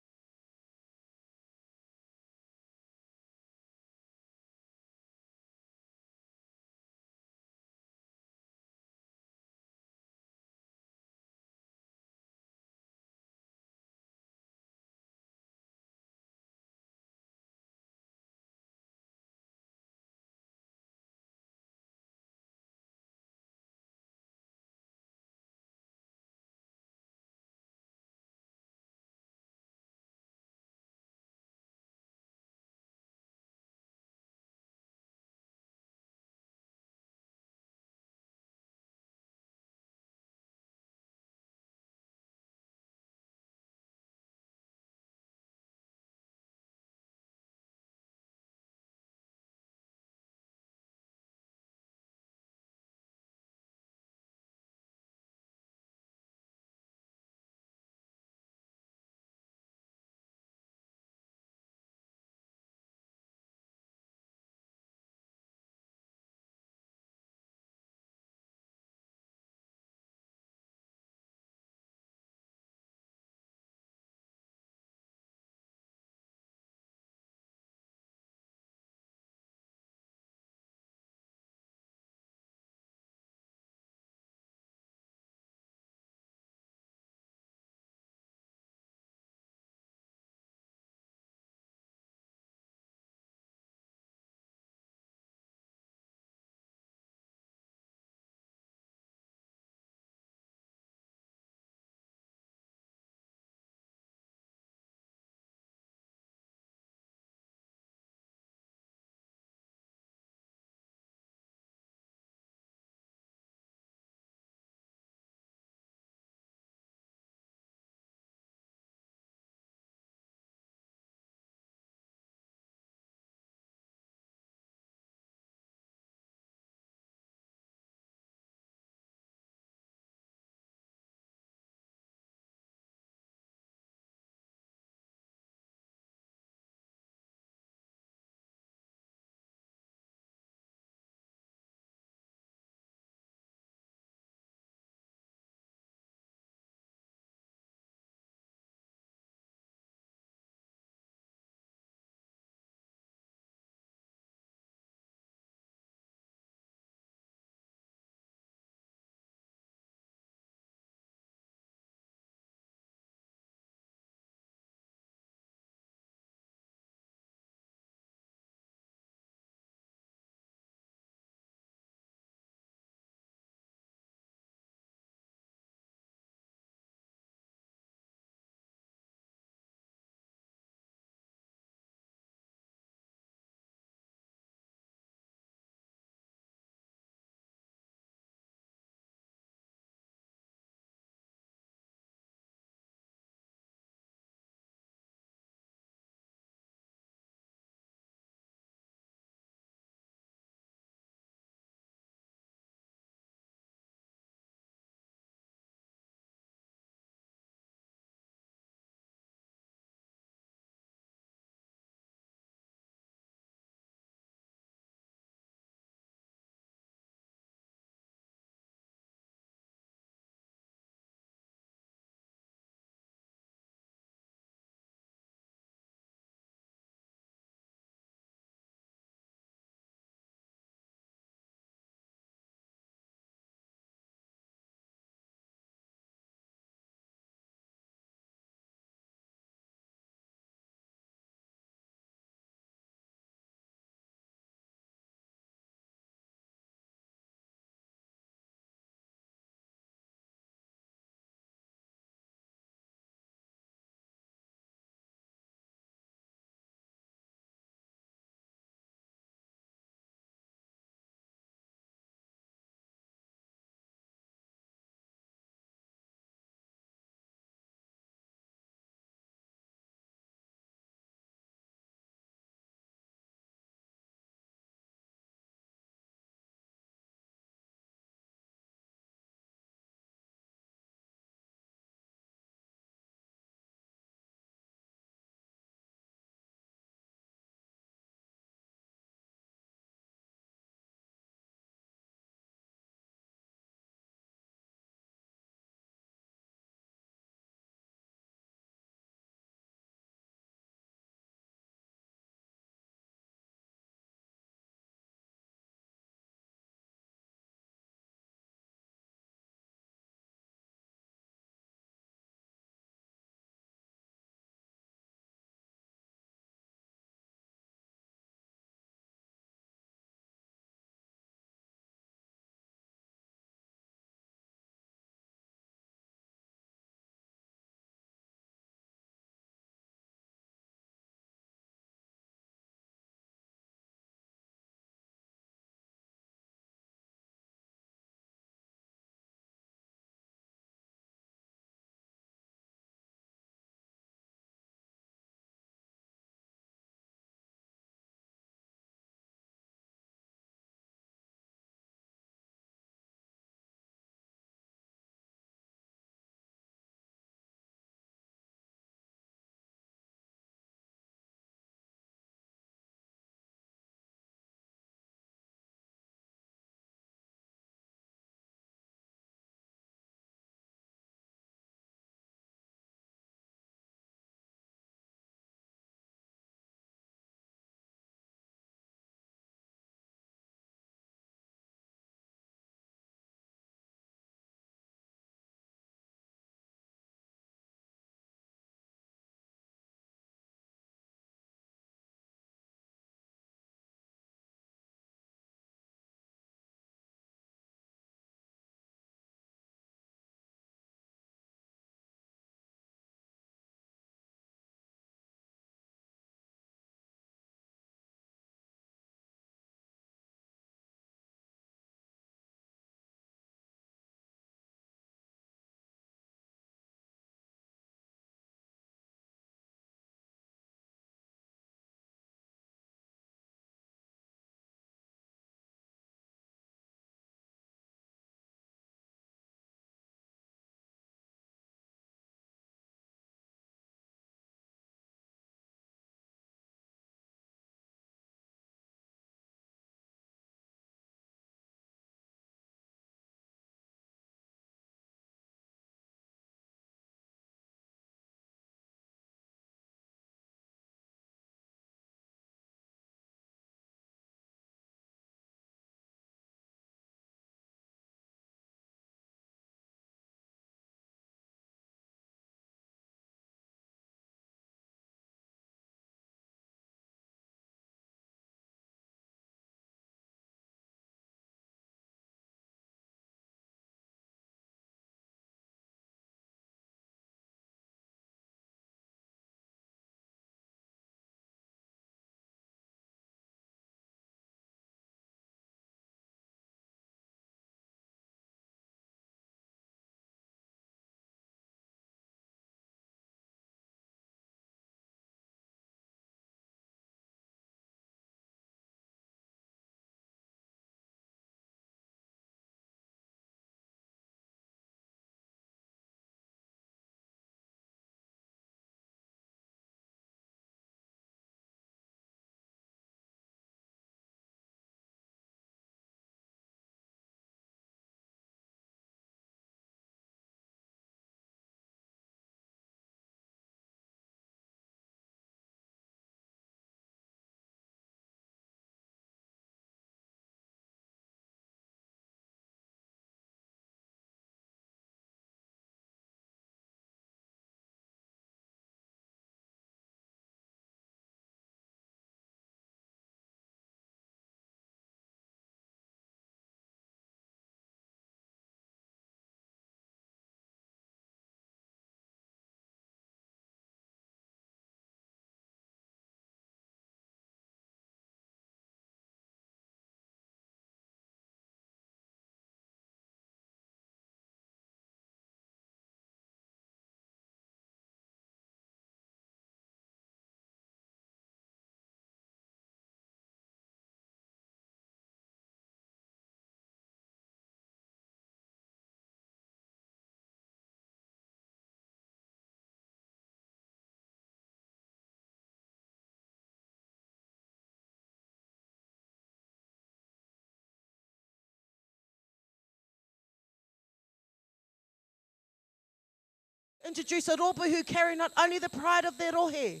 Introduce a ropu who carry not only the pride of their rohe,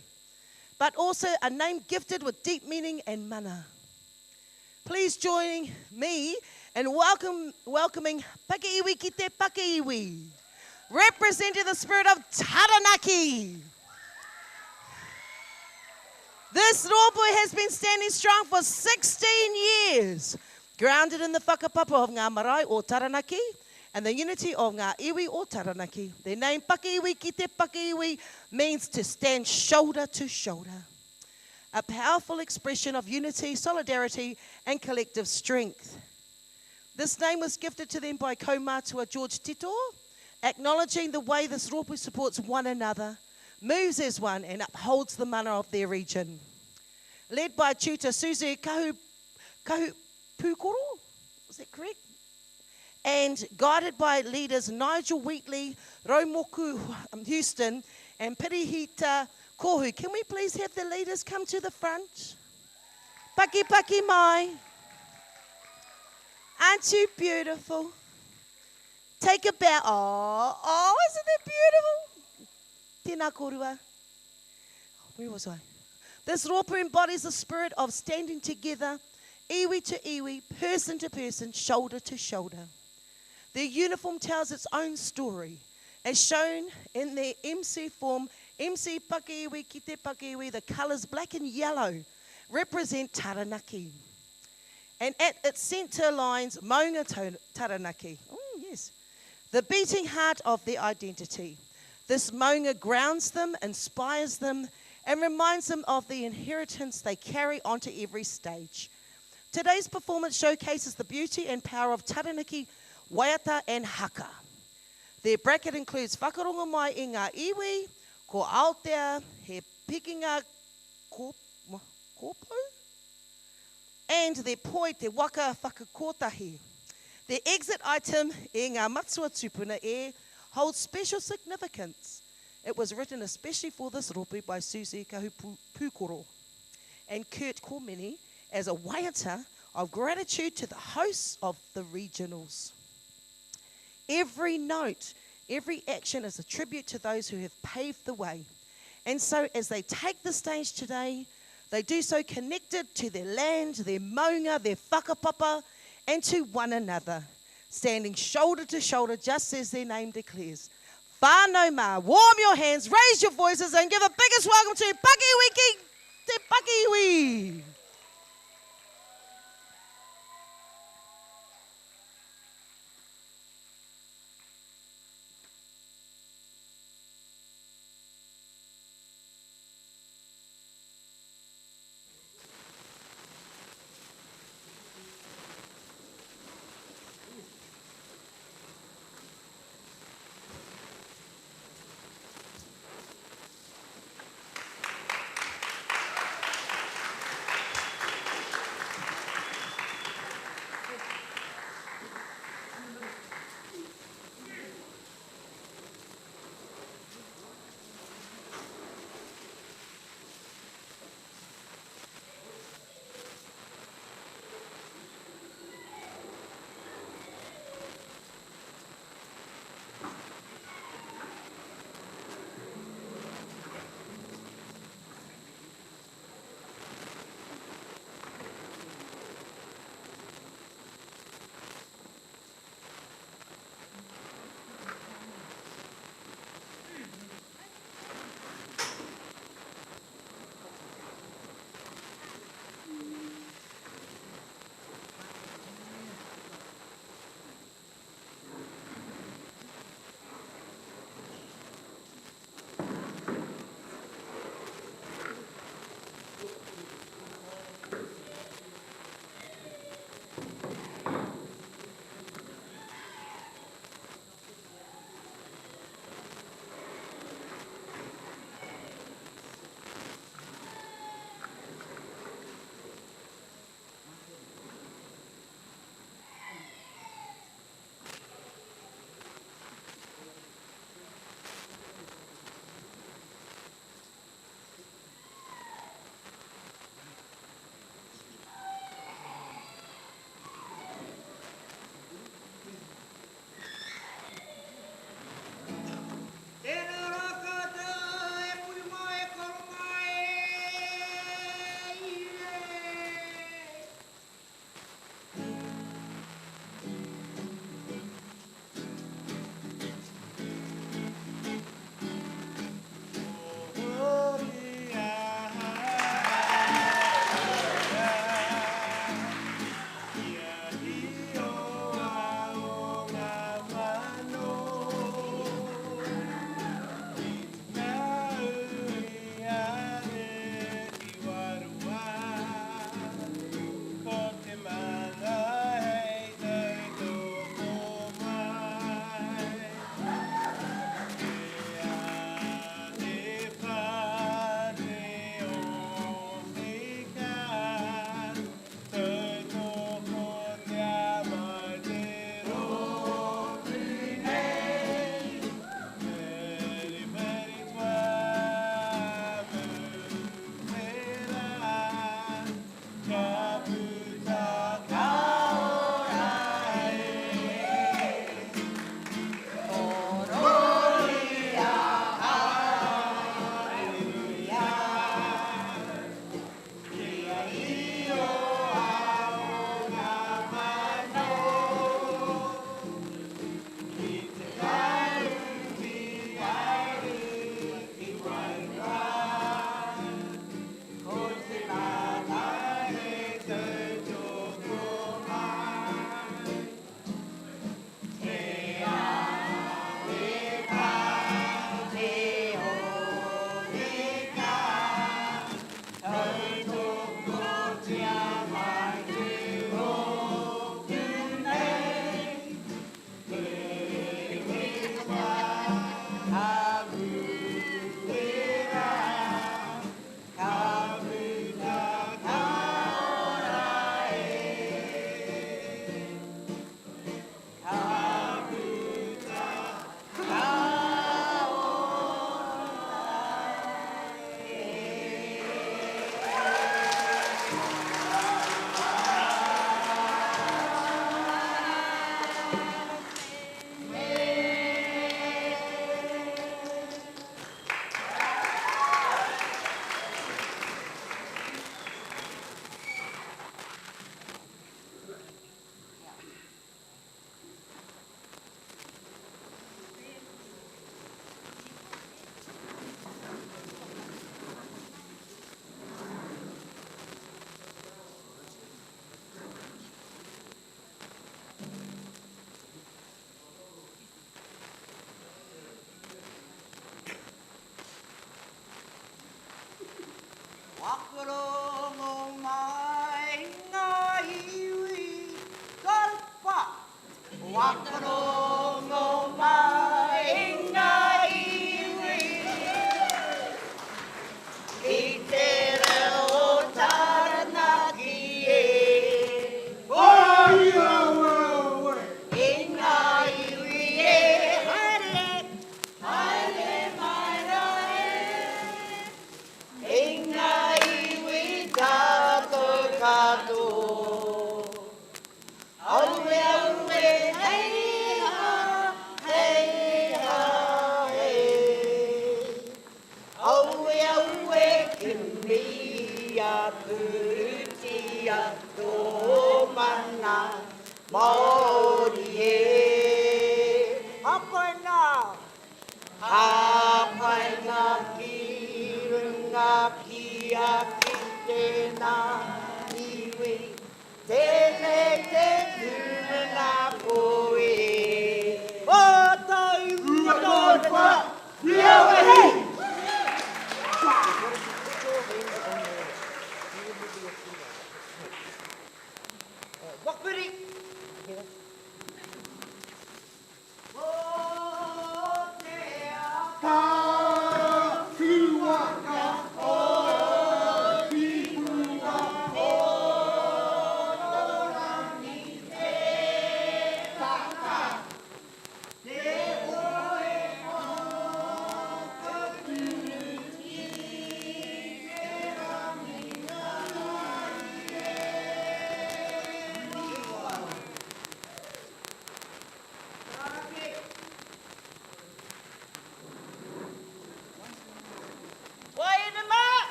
but also a name gifted with deep meaning and mana. Please join me in welcoming Pakiiwi ki te Pakiiwi, representing the spirit of Taranaki. This ropu has been standing strong for 16 years, grounded in the whakapapa of ngā marae o Taranaki and the unity of ngā iwi o Taranaki. Their name, Pakiiwi ki te Pakiiwi, means to stand shoulder to shoulder. A powerful expression of unity, solidarity, and collective strength. This name was gifted to them by Kaumātua George Tito, acknowledging the way this ropu supports one another, moves as one, and upholds the mana of their region. Led by tutor Suzu Kahu Pukoro, is that correct? And guided by leaders Nigel Wheatley, Raumoku Houston, and Pirihita Kohu. Can we please have the leaders come to the front? Paki paki mai. Aren't you beautiful? Take a bow. Oh, isn't that beautiful? Tēnā korua. Where was I? This ropu embodies the spirit of standing together, iwi to iwi, person to person, shoulder to shoulder. Their uniform tells its own story, as shown in their MC form. MC Pakiiwi ki te Pakiiwi, the colours black and yellow represent Taranaki. And at its centre lines Maunga Taranaki. Oh, yes. The beating heart of their identity. This maunga grounds them, inspires them, and reminds them of the inheritance they carry onto every stage. Today's performance showcases the beauty and power of Taranaki, waiata and haka. Their bracket includes whakaronga mai i ngā iwi, ko Aotea, he pikinga kōpū, and their poi te waka whakakotahi. Their exit item e ngā matua tupuna e holds special significance. It was written especially for this ropu by Suzy Kahupukoro and Kurt Kormeni as a waiata of gratitude to the hosts of the regionals. Every note, every action is a tribute to those who have paved the way. And so as they take the stage today, they do so connected to their land, their maunga, their whakapapa, and to one another, standing shoulder to shoulder, just as their name declares. Whānau mā, warm your hands, raise your voices, and give a biggest welcome to Pakiiwi ki te Pakiiwi.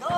No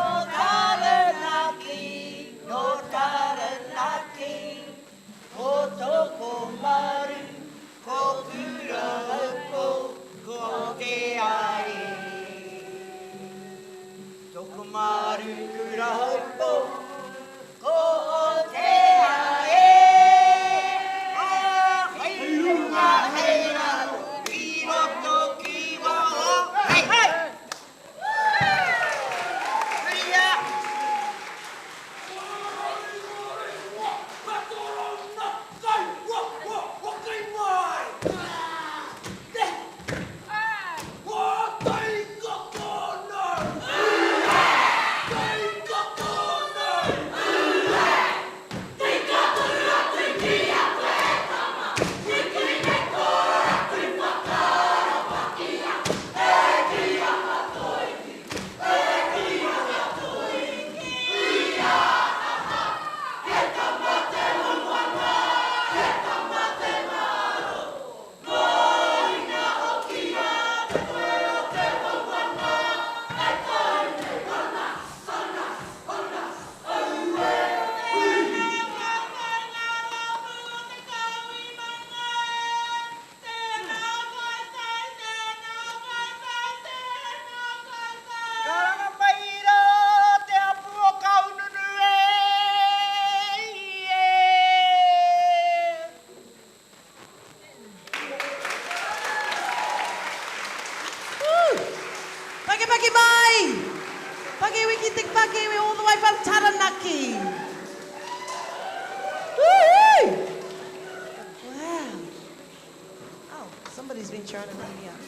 Paki paki mai! Paki wiki tik paki, we're all the way from Taranaki. Woo-hoo! Wow. Oh, somebody's been trying to run me up.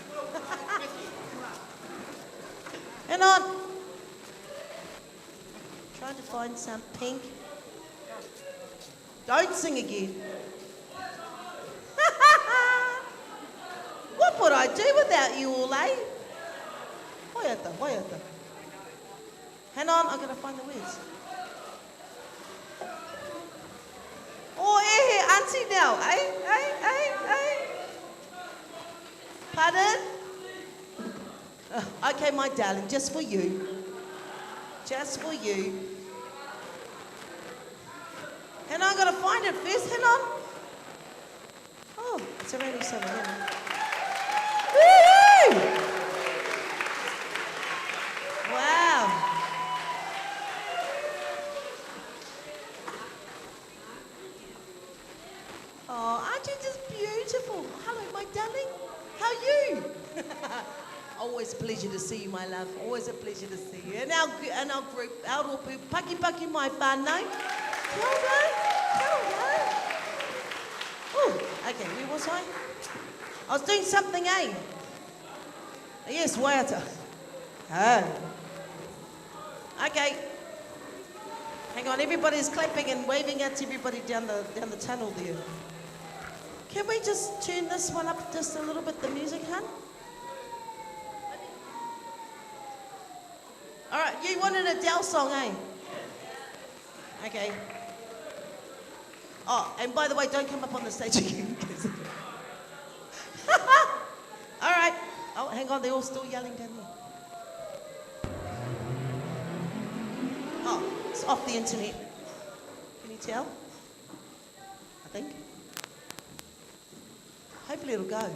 Hang on. Trying to find some pink. Don't sing again. What would I do without you all, eh? Waiata. Hang on, I'm going to find the words. Oh, auntie now, eh? Pardon? Okay, my darling, just for you. Just for you. And I'm going to find it first. Hang on. Oh, it's already something. Woo-hoo! Wow. Oh, aren't you just beautiful? Hello, my darling. How are you? Always a pleasure to see you, my love. Always a pleasure to see you. And our group, our ropu, paki mai whānau. Kia ora. Oh, okay, where was I? I was doing something, eh? Yes, waiata. Oh. Okay. Hang on, everybody's clapping and waving at everybody down the tunnel there. Can we just turn this one up just a little bit, the music, hun? All right, you wanted a Adele song, eh? Okay. Oh, and by the way, don't come up on the stage again. All right. Oh, hang on, they're all still yelling down there. Oh, it's off the internet. Can you tell? I think. Hopefully it'll go.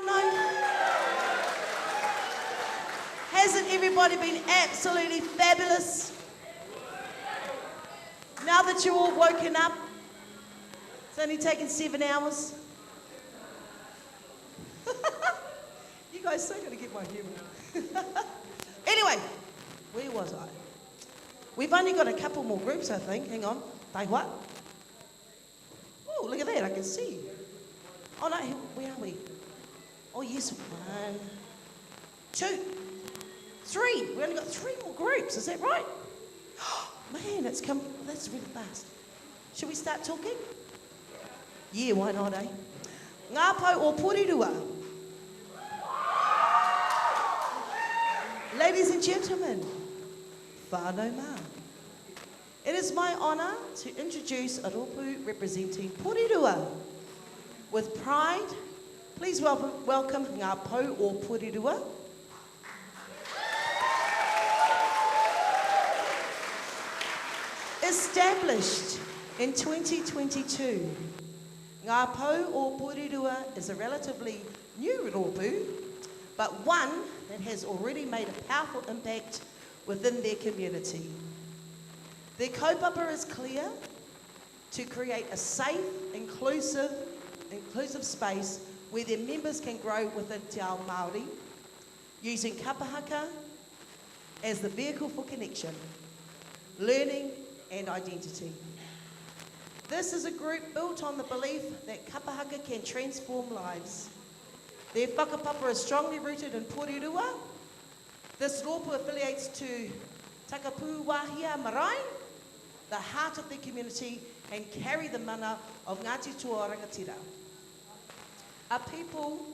No. Hasn't everybody been absolutely fabulous? Now that you're all woken up, it's only taken 7 hours. You guys so gonna get my humour. Anyway, where was I? We've only got a couple more groups, I think. Hang on. Tai what? Oh, look at that. I can see. Oh, no. Where are we? Oh, yes. 1, 2, 3. We only got 3 more groups. Is that right? Man, it's come. That's really fast. Should we start talking? Yeah, why not, eh? Ngā Pou o Porirua. Ladies and gentlemen, whānau mā. It is my honour to introduce a rōpū representing Porirua. With pride, please welcome Ngā Pou o Porirua. Established in 2022, Ngā Pou o Porirua is a relatively new rōpū, but one that has already made a powerful impact within their community. Their kaupapa is clear: to create a safe, inclusive space where their members can grow within Te Ao Māori, using kapahaka as the vehicle for connection, learning and identity. This is a group built on the belief that kapahaka can transform lives. Their whakapapa is strongly rooted in Porirua. This rōpū affiliates to Takapū Wāhia Marae, the heart of the community, and carry the mana of Ngāti Toa Rangatira. A people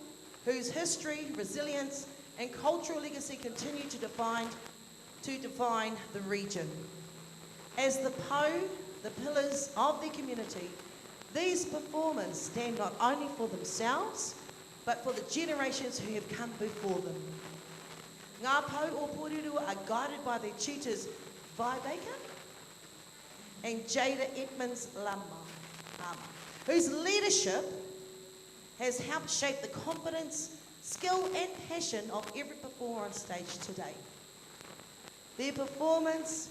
whose history, resilience, and cultural legacy continue to define the region. As the Pou, the pillars of the community, these performers stand not only for themselves, but for the generations who have come before them. Ngā Pou o Porirua are guided by their tutors, Vi Baker and Jada Edmonds Lama, whose leadership has helped shape the confidence, skill and passion of every performer on stage today. Their performance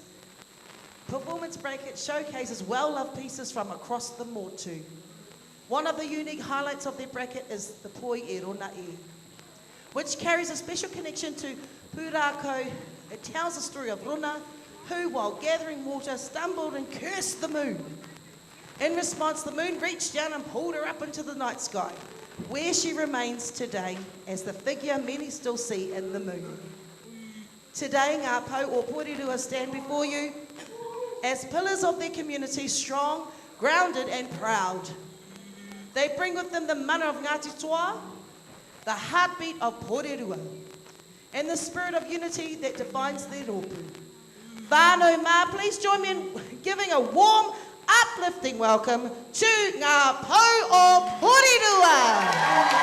bracket showcases well-loved pieces from across the motu. One of the unique highlights of their bracket is the Poi e Rona e, which carries a special connection to Pūrākau. It tells the story of Rona, who, while gathering water, stumbled and cursed the moon. In response, the moon reached down and pulled her up into the night sky, where she remains today as the figure many still see in the moon. Today, Ngā Pou o Porirua stand before you as pillars of their community, strong, grounded and proud. They bring with them the mana of Ngāti Toa, the heartbeat of Porirua, and the spirit of unity that defines their rōpū. Whānau mā, please join me in giving a warm, uplifting welcome to Ngā Pou o Porirua.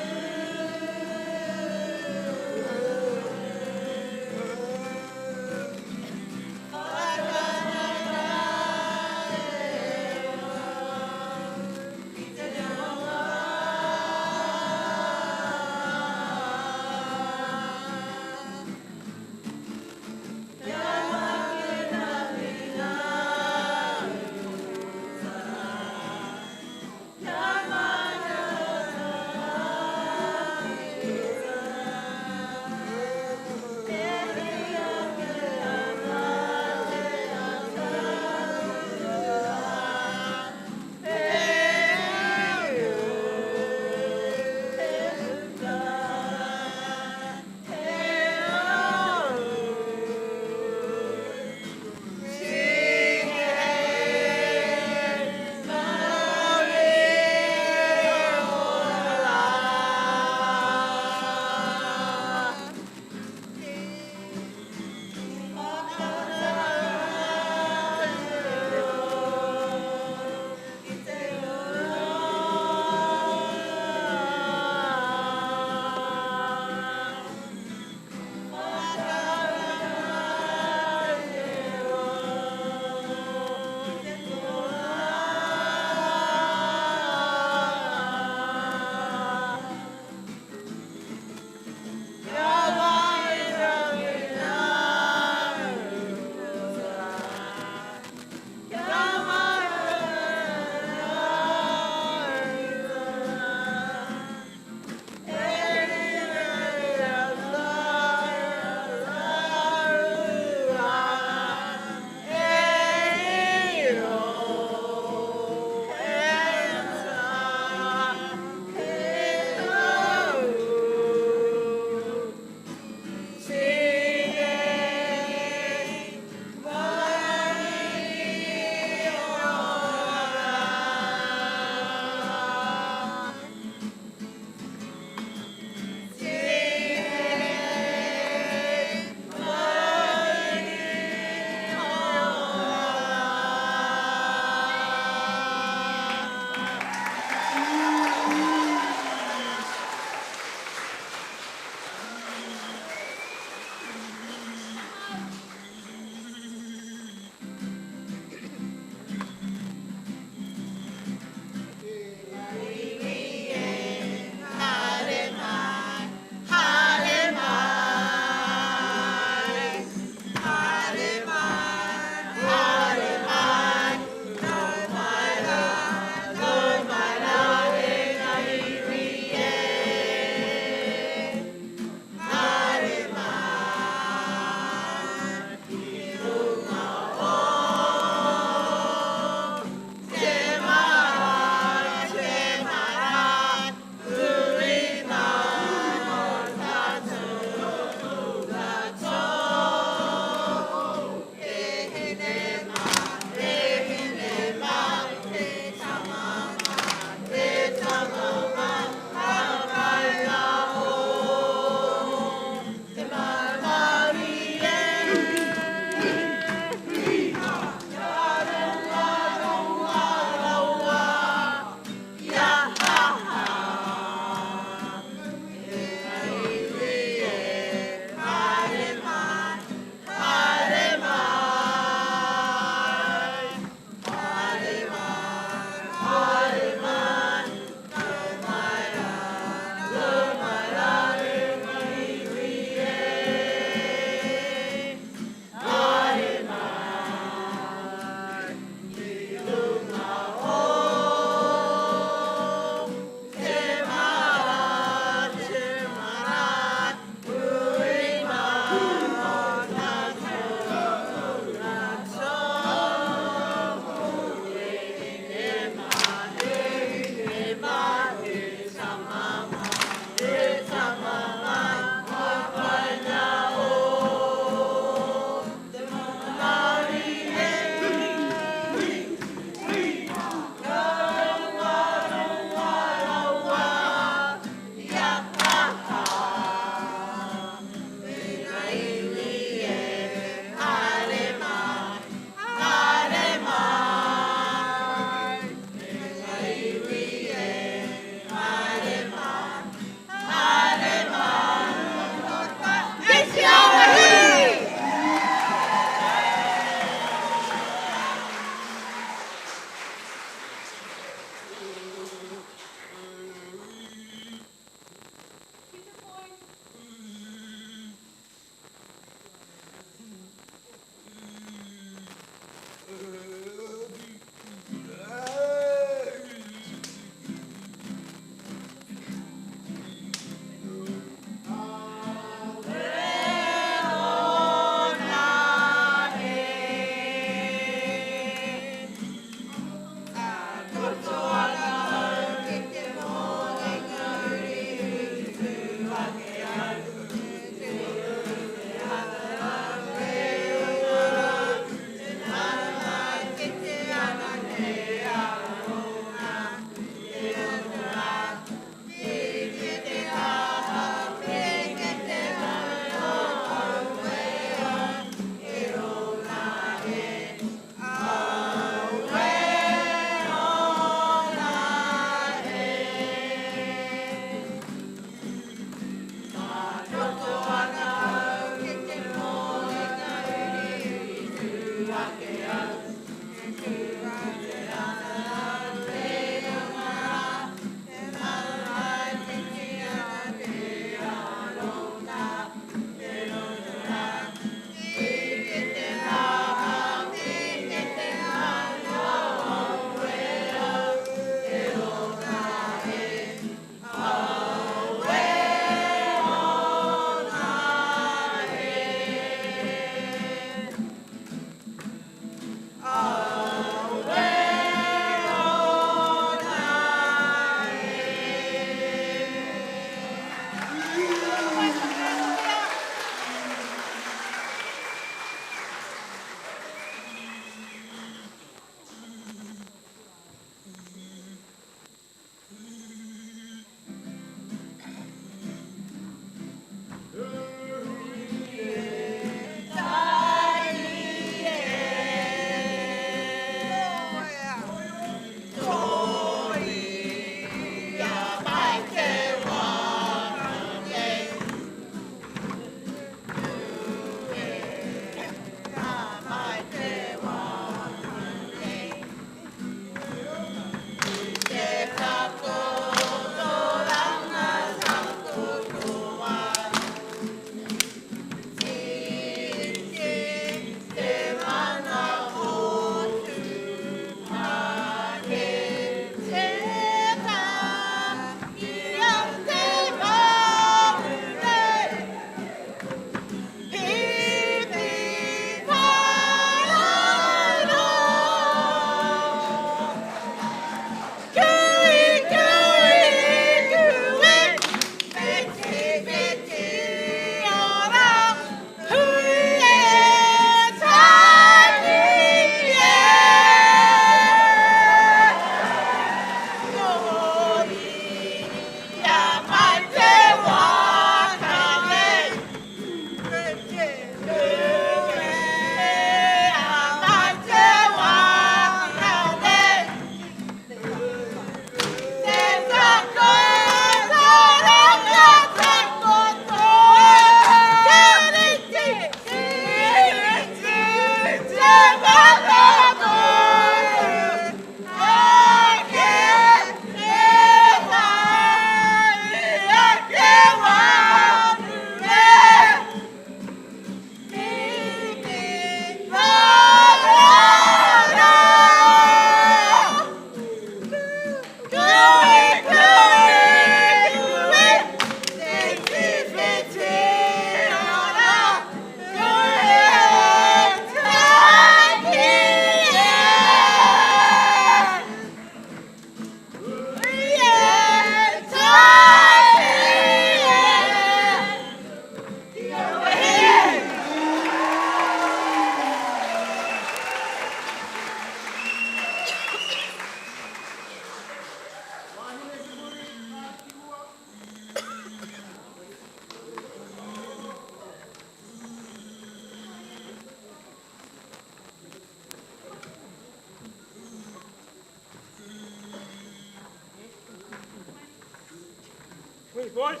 Voice.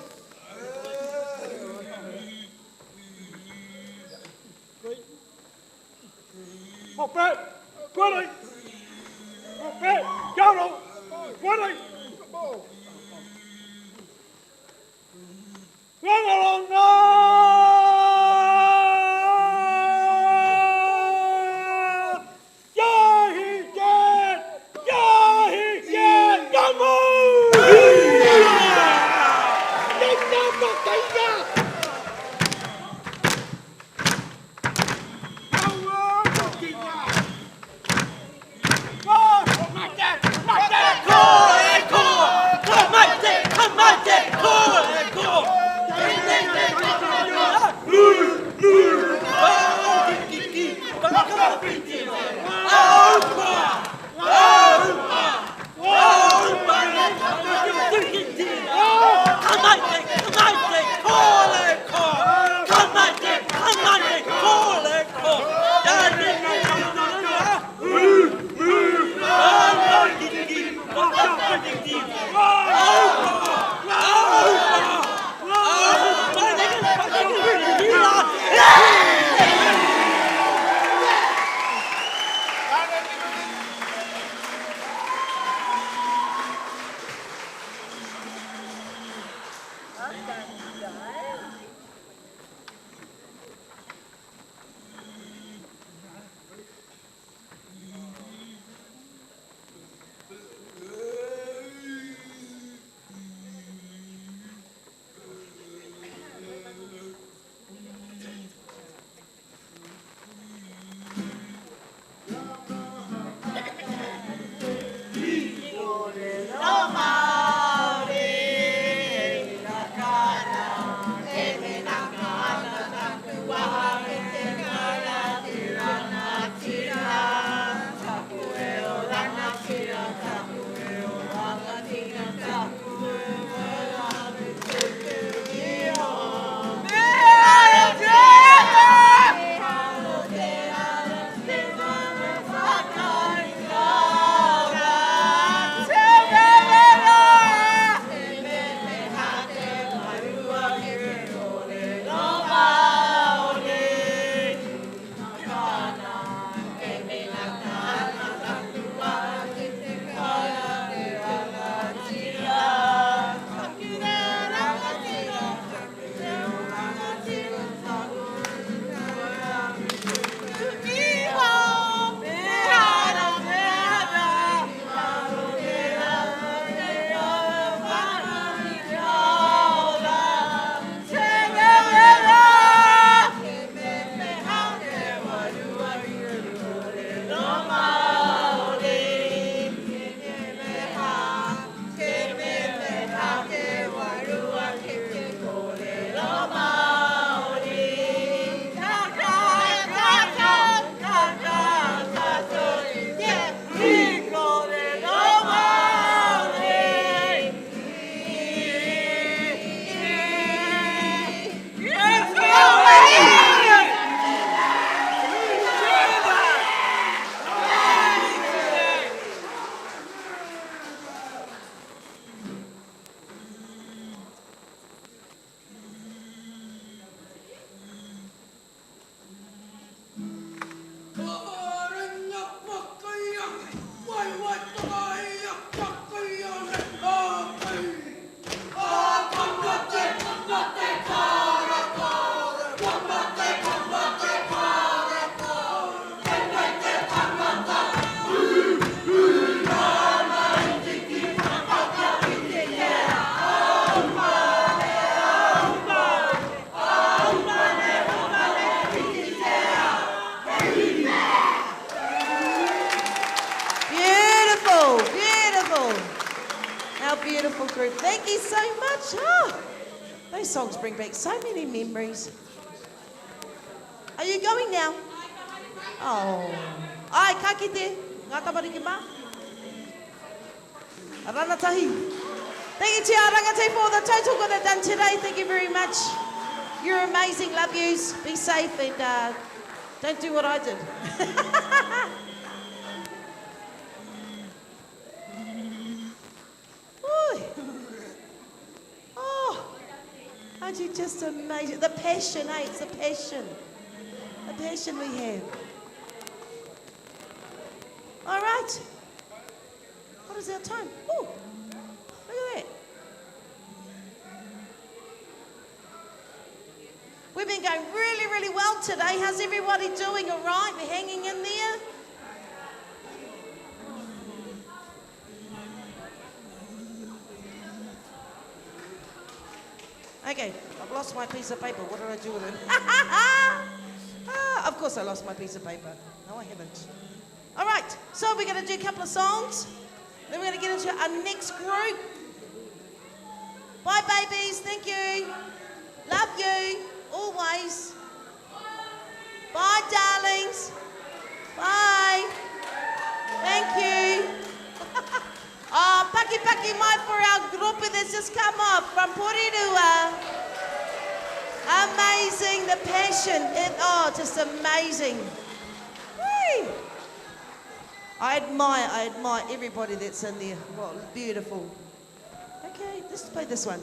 Một bên, qua đây. Một bên, giao lộ, qua đây. Qua lộ beautiful group. Thank you so much. Oh, those songs bring back so many memories. Are you going now? Oh. Ai, ka kite. Ngā tamariki mā. Ranatahi. Thank you, Te Arangatei, for the tautoko they've done today. Thank you very much. You're amazing. Love yous. Be safe and don't do what I did. Oi. Oh. Aren't you just amazing? The passion, eh? It's the passion. The passion we have. All right. What is our time? Oh, look at that. We've been going really, really well today. How's everybody doing? All right? We're hanging in there. Okay, I've lost my piece of paper. What did I do with it? Of course I lost my piece of paper. No, I haven't. All right, so we're going to do a couple of songs. Then we're going to get into our next group. Bye, babies. Thank you. Love you. Always. Bye, darlings. Bye. Thank you. Oh, paki paki mai for our group that's just come off from Porirua. Amazing, the passion. Just amazing. Whee! I admire everybody that's in there. Well, beautiful. Okay, let's play this one.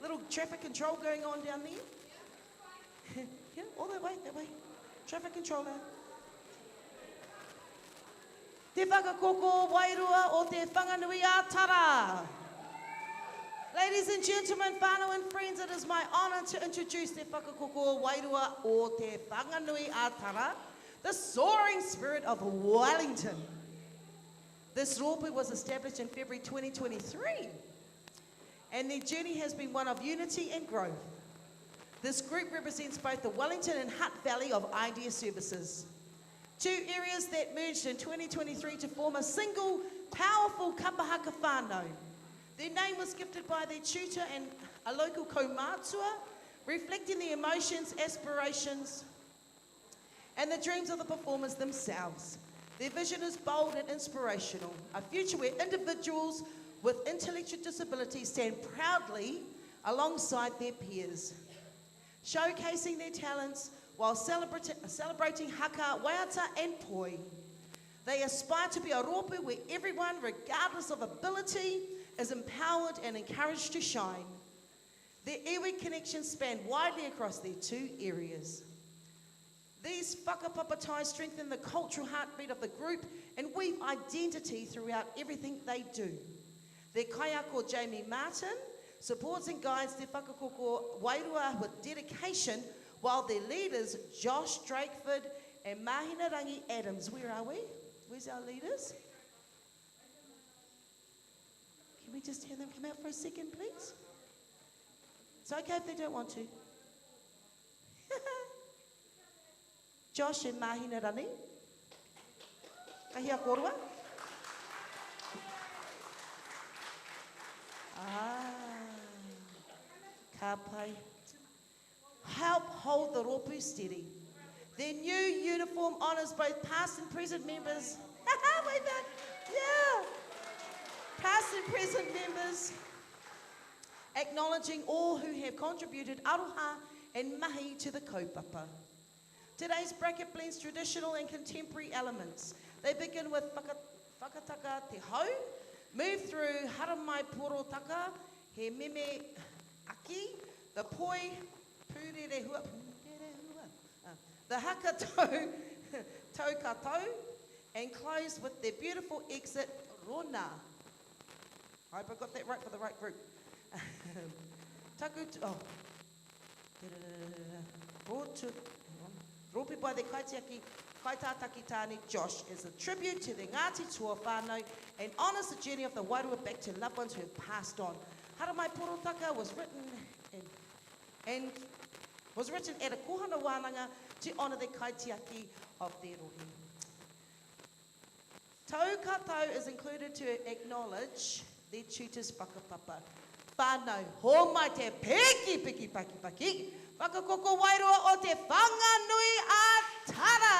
little traffic control going on down there? Yeah, all that way, that way. Traffic controller. Te whakakoko wairua o te whanganui a Tara. Ladies and gentlemen, whānau and friends, it is my honour to introduce te whakakoko wairua o te whanganui a Tara, the soaring spirit of Wellington. This rōpū was established in February 2023, and their journey has been one of unity and growth. This group represents both the Wellington and Hutt Valley of Idea Services, two areas that merged in 2023 to form a single, powerful kapahaka whānau. Their name was gifted by their tutor and a local kaumātua, reflecting the emotions, aspirations, and the dreams of the performers themselves. Their vision is bold and inspirational, a future where individuals with intellectual disabilities stand proudly alongside their peers, showcasing their talents while celebrating haka, waiata and poi. They aspire to be a rōpū where everyone, regardless of ability, is empowered and encouraged to shine. Their iwi connections span widely across their two areas. These whakapapa ties strengthen the cultural heartbeat of the group and weave identity throughout everything they do. Their kaiako Jamie Martin supports and guides Te Whakakoko Wairua with dedication, while their leaders, Josh Drakeford and Mahina Rangi Adams. Where are we? Where's our leaders? Can we just have them come out for a second, please? It's okay if they don't want to. Josh and Mahina Rangi. Kahia korua. Ka pai. Help hold the rōpū steady. Their new uniform honours both past and present members. Way back. Yeah. Past and present members. Acknowledging all who have contributed aroha and mahi to the kaupapa. Today's bracket blends traditional and contemporary elements. They begin with whakataka te hau, move through haramai porotaka, he meme aki, the poi, pūrere hua, the haka tau, tau katau, and close with their beautiful exit, rona. I hope I got that right for the right group. Taku, Rōpū by the kaitiaki, Kaitātaki Tāne Josh is a tribute to the Ngāti Tua whānau and honours the journey of the Wairua back to loved ones who have passed on. Haramai Porotaka was written at a kohana wānanga to honour the kaitiaki of their rohi. Tau katau is included to acknowledge their tutors whakapapa. Whānau, ho mai te piki paki. Whakakoko wairua o te whanganui a Tara.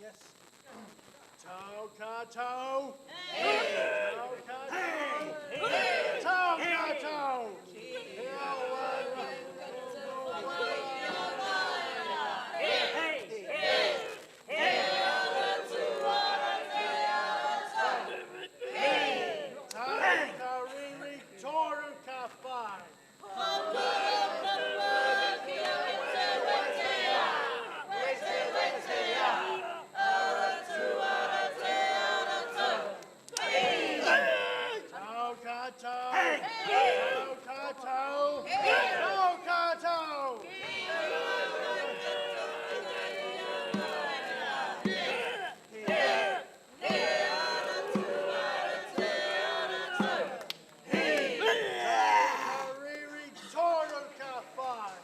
Yes. Tau kātou. Tau kātou. Tau kātou. Tau kariri toru ka whai. Tau kātou. Tau kātou. Tau kātou. Kariri toru ka whai.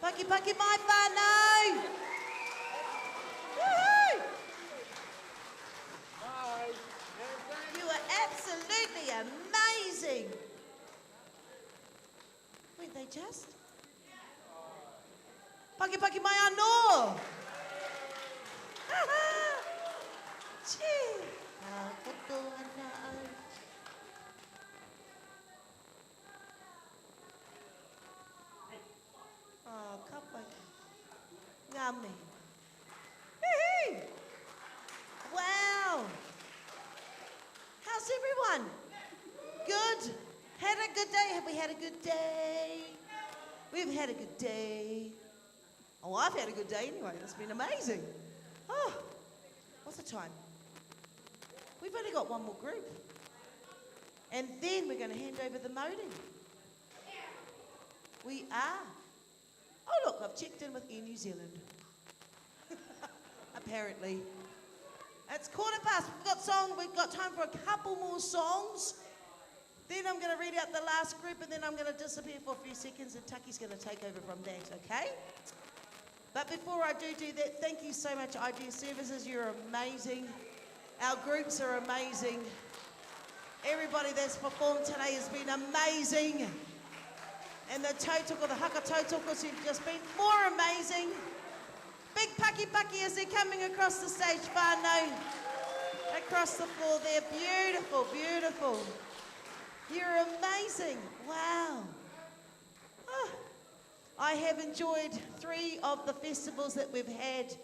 Paki paki mai whānau! Woohoo! Bye. You are absolutely amazing! Weren't they just? Paki paki mai anō! Gee! Ka koko ana au. Oh, ka paki. Ngā me. Woohoo! Wow! How's everyone? Good? Had a good day? Have we had a good day? We've had a good day. Oh, I've had a good day anyway. It's been amazing. Oh, what's the time? We've only got one more group. And then we're going to hand over the moating. We are. Oh, look, I've checked in with Air New Zealand. Apparently. It's 1:15. We've got time for a couple more songs. Then I'm going to read out the last group and then I'm going to disappear for a few seconds and Taki's going to take over from that, okay? But before I do that, thank you so much, Idea Services. You're amazing. Our groups are amazing. Everybody that's performed today has been amazing. And the tautoko, the haka tautokas have just been more amazing. Big paki paki as they're coming across the stage, whānau. Across the floor, they're beautiful, beautiful. You're amazing. Wow. Oh, I have enjoyed 3 of the festivals that we've had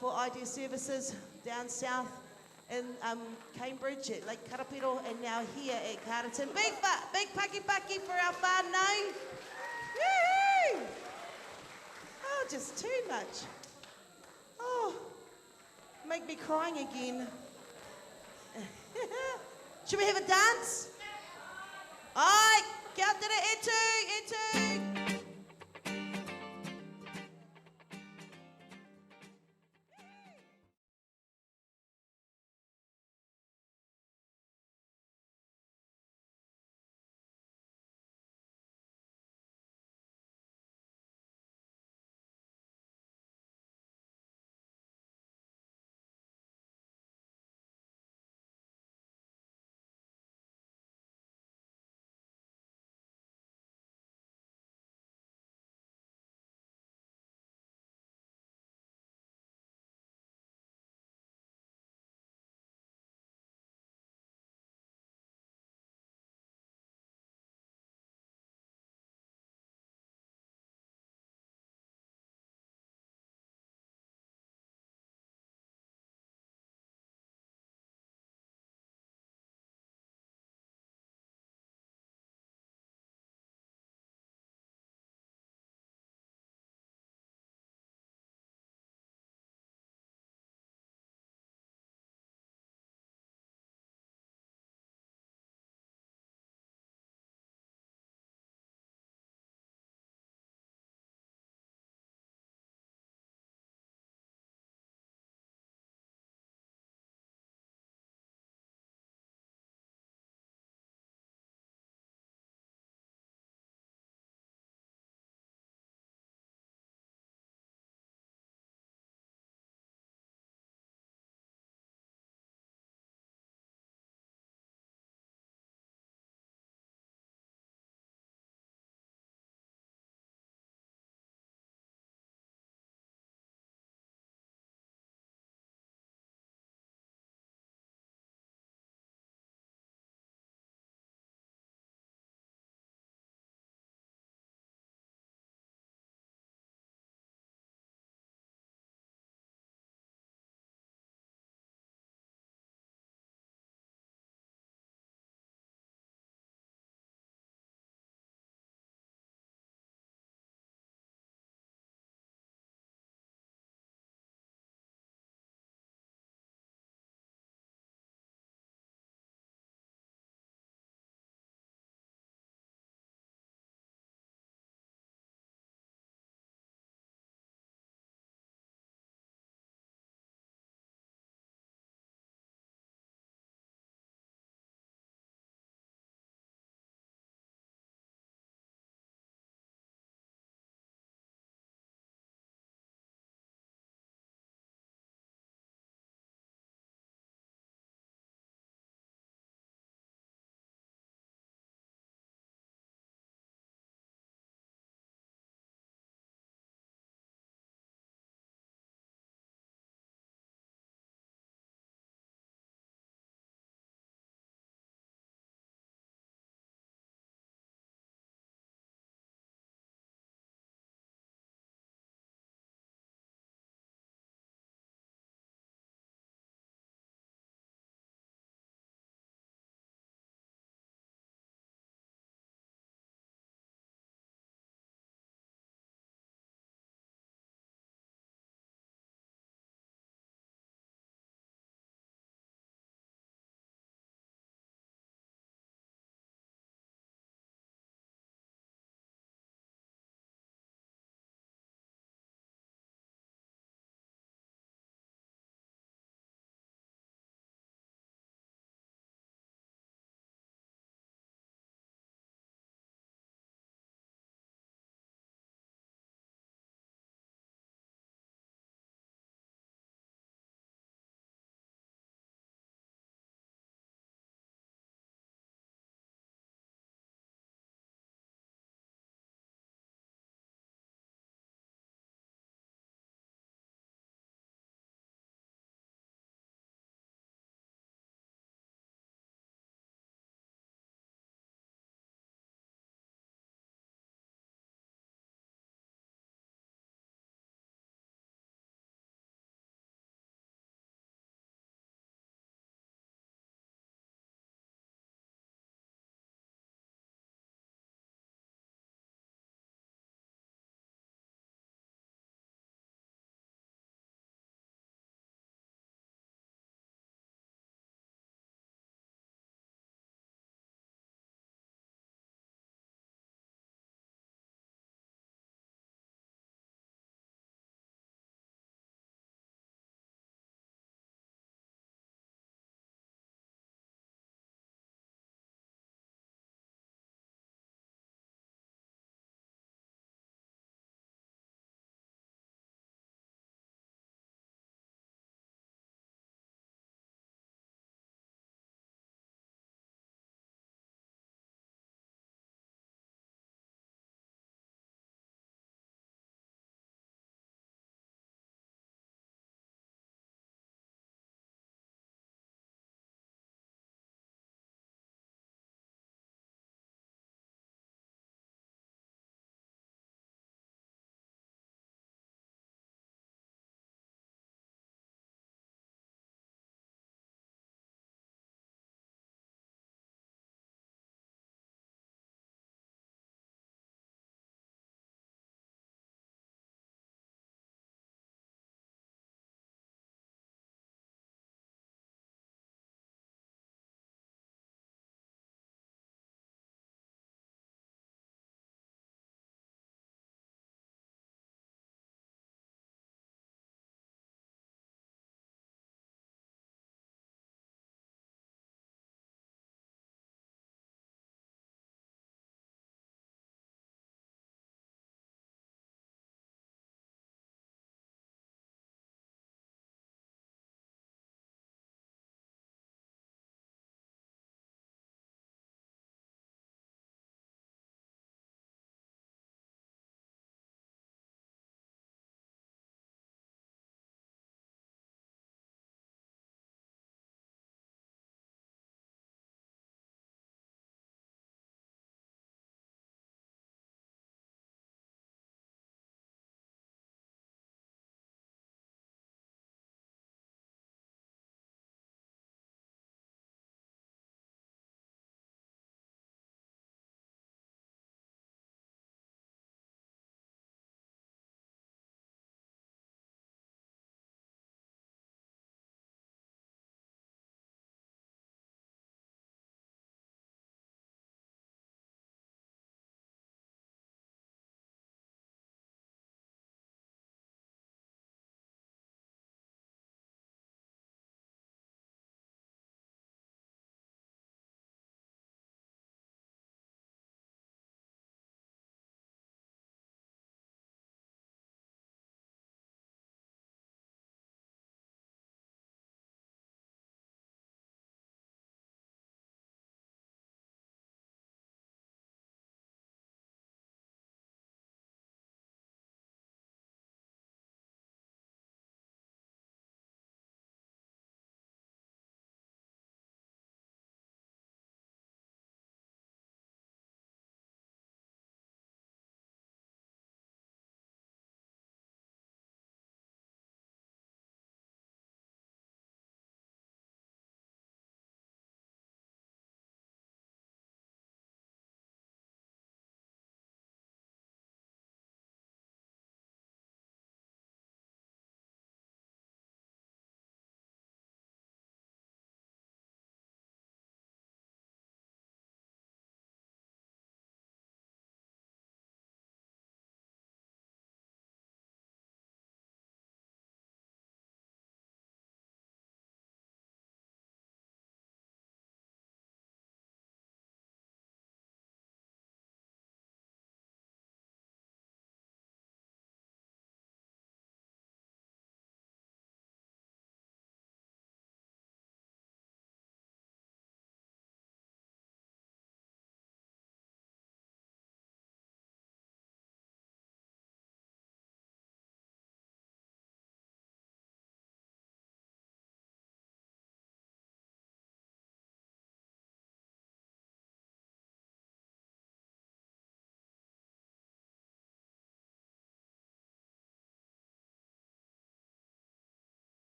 for Idea Services down south in Cambridge at Lake Karapiro and now here at Carterton. Big paki for our whānau. Woo-hoo! Oh, just too much. Oh, make me crying again. Should we have a dance? Ai, kia tere etu.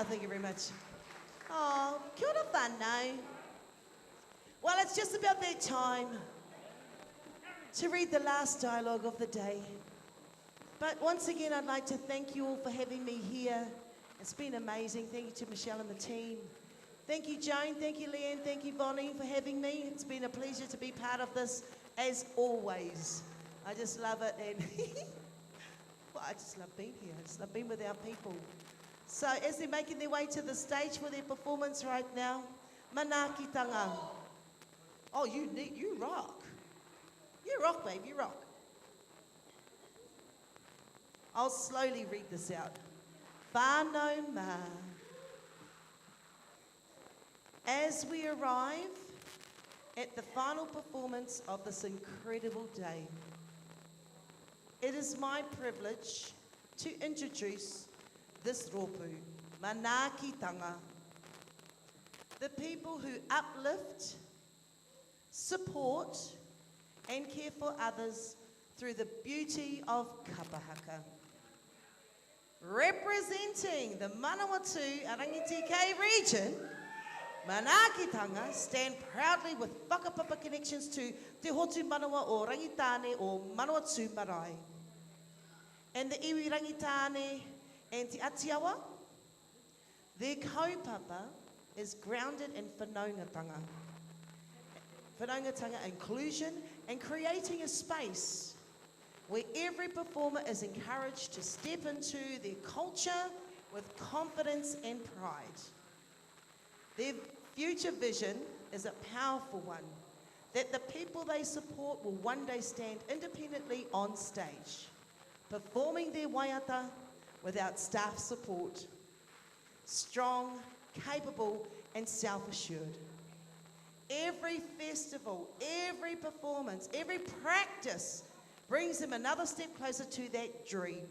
Oh, thank you very much. Oh, kia ora whanau. Well, it's just about that time to read the last dialogue of the day. But once again, I'd like to thank you all for having me here. It's been amazing. Thank you to Michelle and the team. Thank you, Joan. Thank you, Leanne. Thank you, Bonnie, for having me. It's been a pleasure to be part of this, as always. I just love it. And well, I just love being here. I just love being with our people. So as they're making their way to the stage for their performance right now, Manaakitanga. Oh, you rock. You rock, babe, you rock. I'll slowly read this out. Whānau mā. As we arrive at the final performance of this incredible day, it is my privilege to introduce this rōpū, Manaakitanga. The people who uplift, support, and care for others through the beauty of kapahaka. Representing the Manawatu Rangitike region, Manaakitanga stand proudly with whakapapa connections to Te Hotu Manawa o Rangitane o Manawatu Marae. And the iwi Rangitane and Te Atiawa, their kaupapa is grounded in whanaungatanga. Whanaungatanga inclusion and creating a space where every performer is encouraged to step into their culture with confidence and pride. Their future vision is a powerful one, that the people they support will one day stand independently on stage, performing their waiata without staff support. Strong, capable, and self-assured. Every festival, every performance, every practice brings them another step closer to that dream.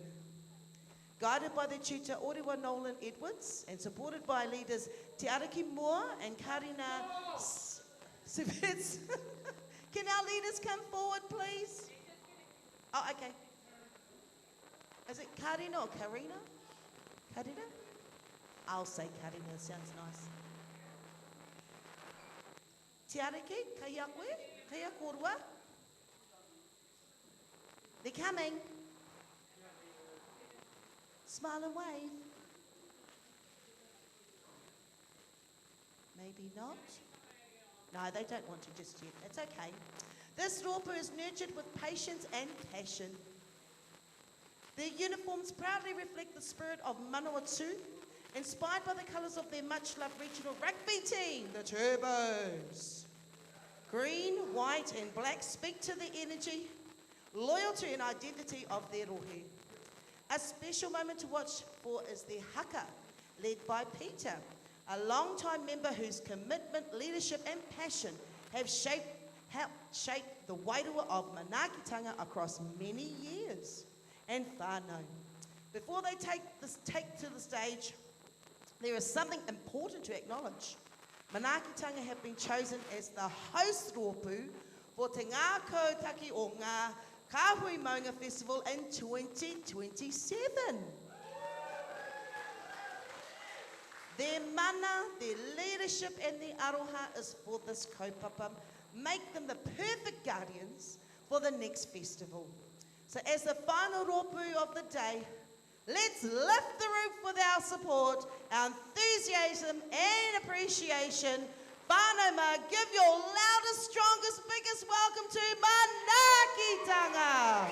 Guided by their tutor, Orewa Nolan Edwards, and supported by leaders Te Araki Moa and Karina Sivitz. Can our leaders come forward, please? Oh, okay. Is it Karina or Karina? Karina? I'll say Karina, sounds nice. Te Araki, kai a koe, kai a korua. They're coming. Smile and wave. Maybe not. No, they don't want to just yet. It's okay. This rōpū is nurtured with patience and passion. Their uniforms proudly reflect the spirit of Manawatu, inspired by the colours of their much-loved regional rugby team, the Turbos. Green, white and black speak to the energy, loyalty and identity of their rohe. A special moment to watch for is their haka, led by Peter, a long-time member whose commitment, leadership and passion have helped shape the wairua of Manaakitanga across many years and whānau. Before they take to the stage, there is something important to acknowledge. Manaakitanga have been chosen as the host rōpū for Te Ngā Kautaki o Ngā Kāhui Maunga Festival in 2027. Their mana, their leadership and their aroha is for this kaupapa. Make them the perfect guardians for the next festival. So as the final rōpū of the day, let's lift the roof with our support, our enthusiasm and appreciation. Whānau mā, give your loudest, strongest, biggest welcome to Manaakitanga.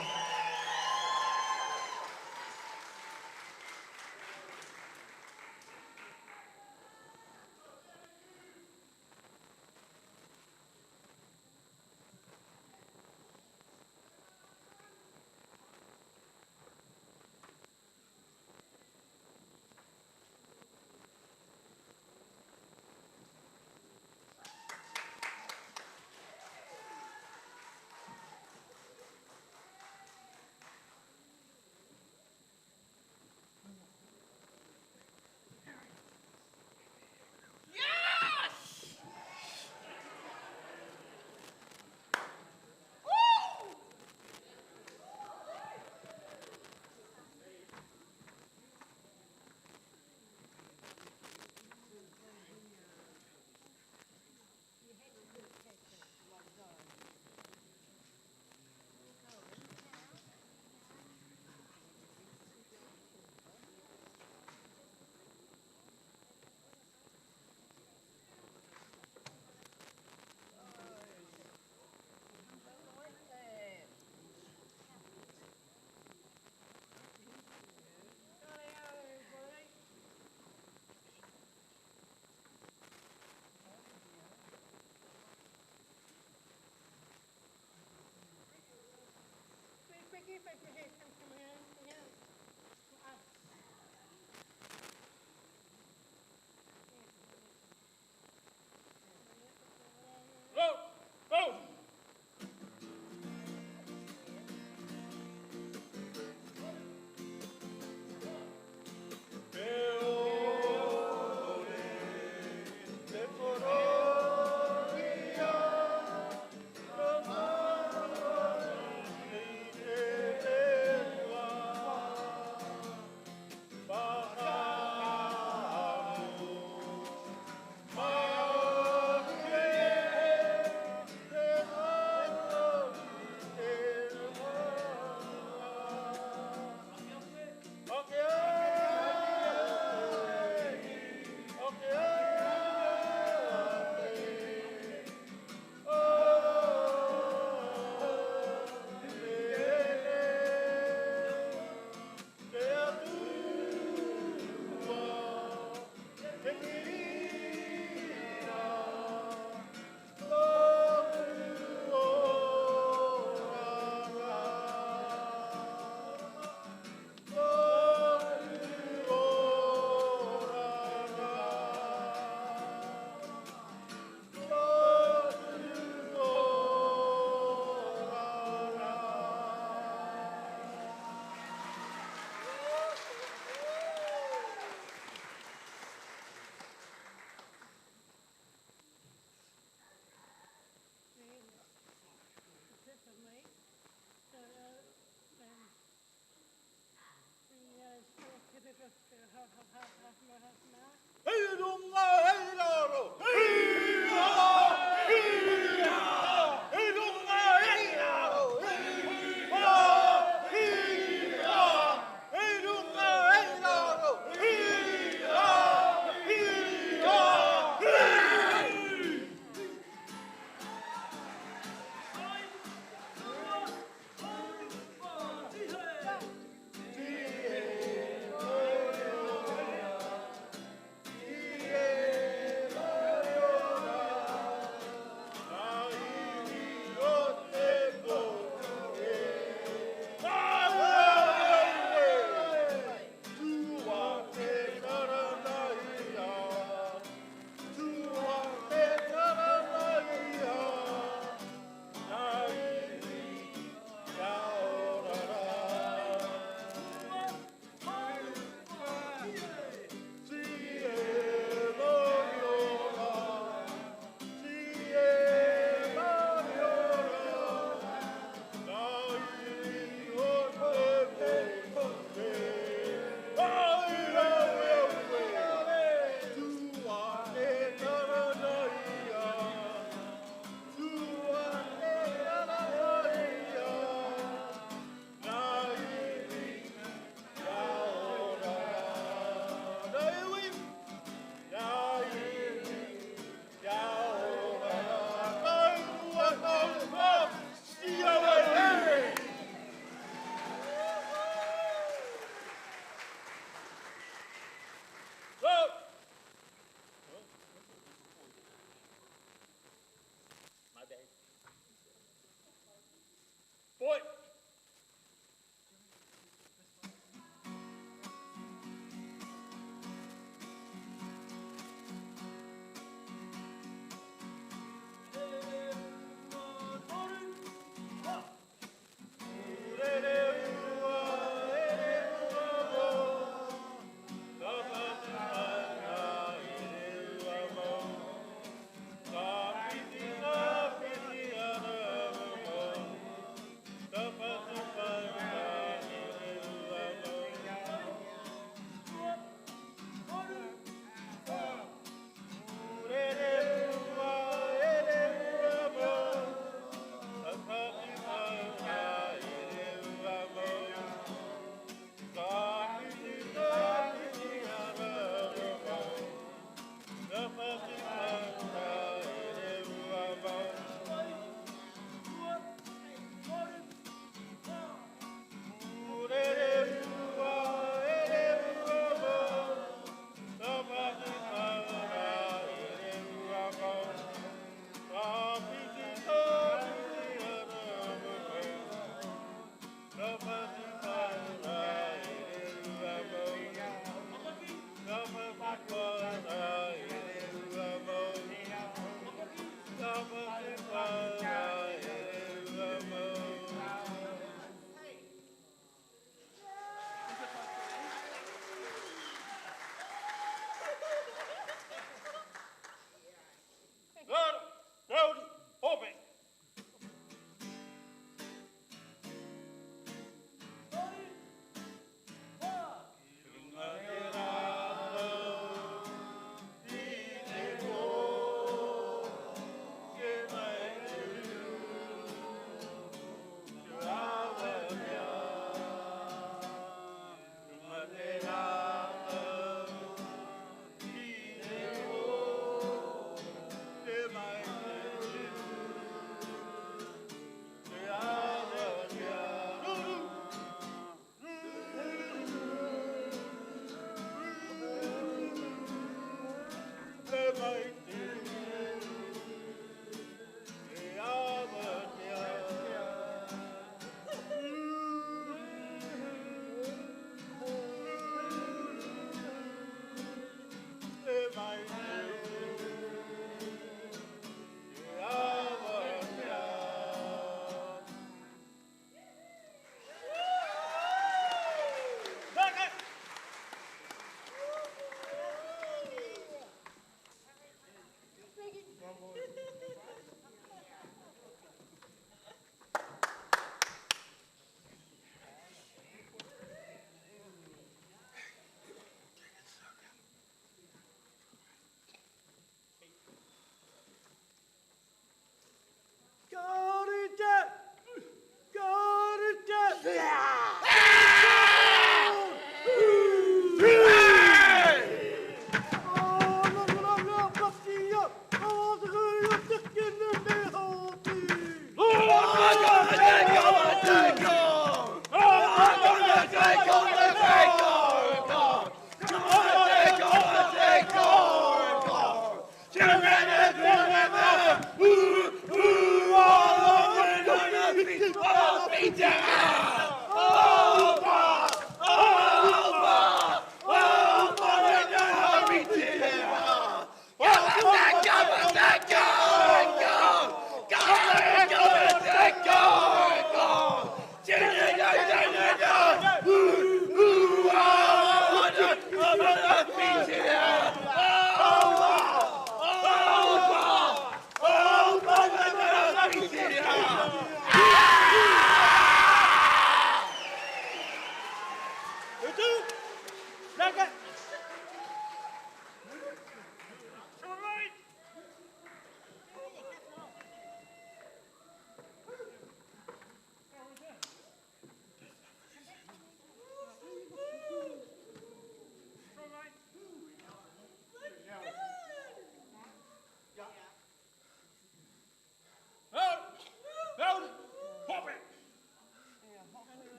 Hey,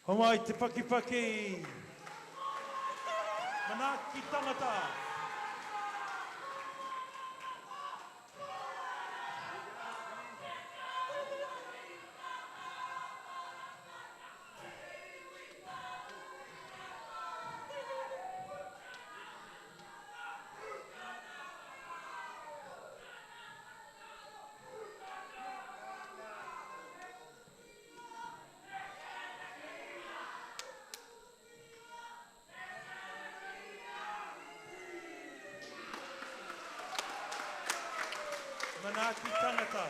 Homai te pakipaki. Mana ki tangata. Mana ki tangata.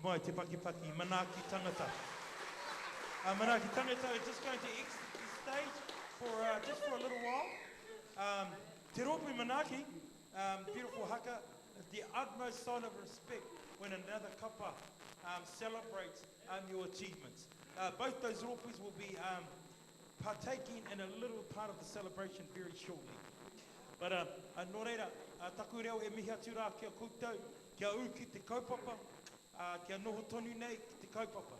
Homai te pakipaki, mana ki tangata. Mana ki tangata is just going to exit the stage for just for a little while. Te ropi manaki, beautiful haka, the utmost sign of respect when another kapa celebrates your achievements. Both those ropis will be partaking in a little part of the celebration very shortly. But nō reira, taku reo e mihi atu rā kia koutou, kia u ki te kaupapa, kia noho tonu nei ki te kaupapa.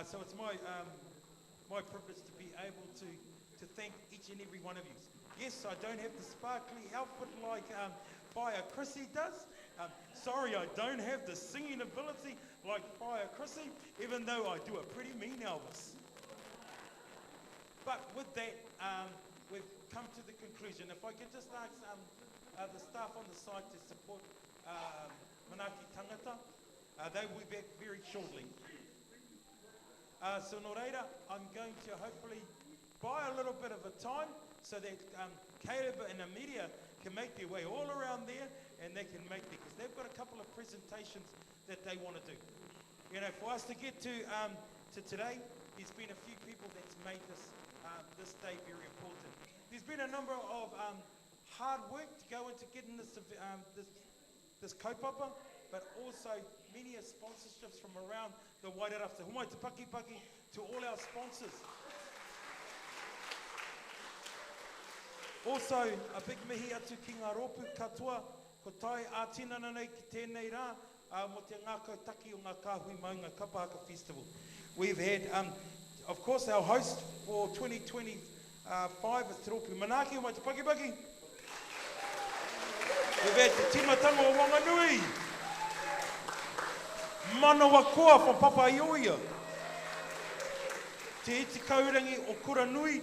So it's my privilege to be able to to thank each and every one of you. Yes, I don't have the sparkly outfit like Fire Chrissy does. Sorry, I don't have the singing ability like Fire Chrissy, even though I do a pretty mean Elvis. But with that, we've come to the conclusion. If I could just ask the staff on the side to support Manaaki Tangata, they will be back very shortly. So no reira, I'm going to hopefully buy a little bit of a time so that Caleb and the media can make their way all around there and they can make it, because they've got a couple of presentations that they want to do. You know, for us to get to today, there's been a few people that's made this day very important. There's been a number of hard work to go into getting this kaupapa, but also many sponsorships from around the Wairarapa. So humai te paki to all our sponsors. Also, a big mihi atu ki ngā rōpu katoa, ko tai ātinana nei ki tēnei rā, mo te ngā kautaki o ngā kāhui maunga Kapahaka Festival. We've had, of course, our host for 2025 is Te Rōpū Manaaki, humai te paki. We've had te timatanga o Wanganui, Manawa Koa from Papaioia, te iti kaurangi o Kuranui.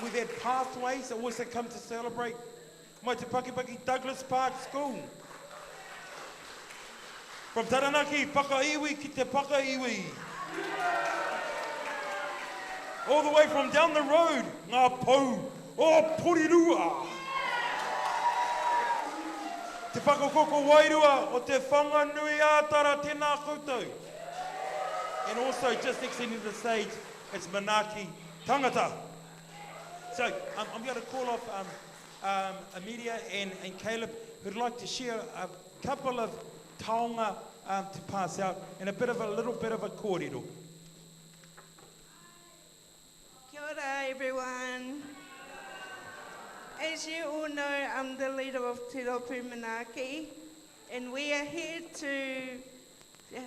We've had Pathways that also come to celebrate. Mai te paki Douglas Park School. From Taranaki, Pakaiwi ki te Pakaiwi. All the way from down the road, ngā pou o Porirua. Te Whakakoko Wairua o te Whanganui Ātara tēnā koutou. And also just extending the stage, it's Manaaki Tangata. So I'm going to call off Amelia and Caleb, who'd like to share a couple of taonga to pass out and a little bit of a kōrero. Kia ora, everyone. As you all know, I'm the leader of Te Rōpū Manaaki, and we are here to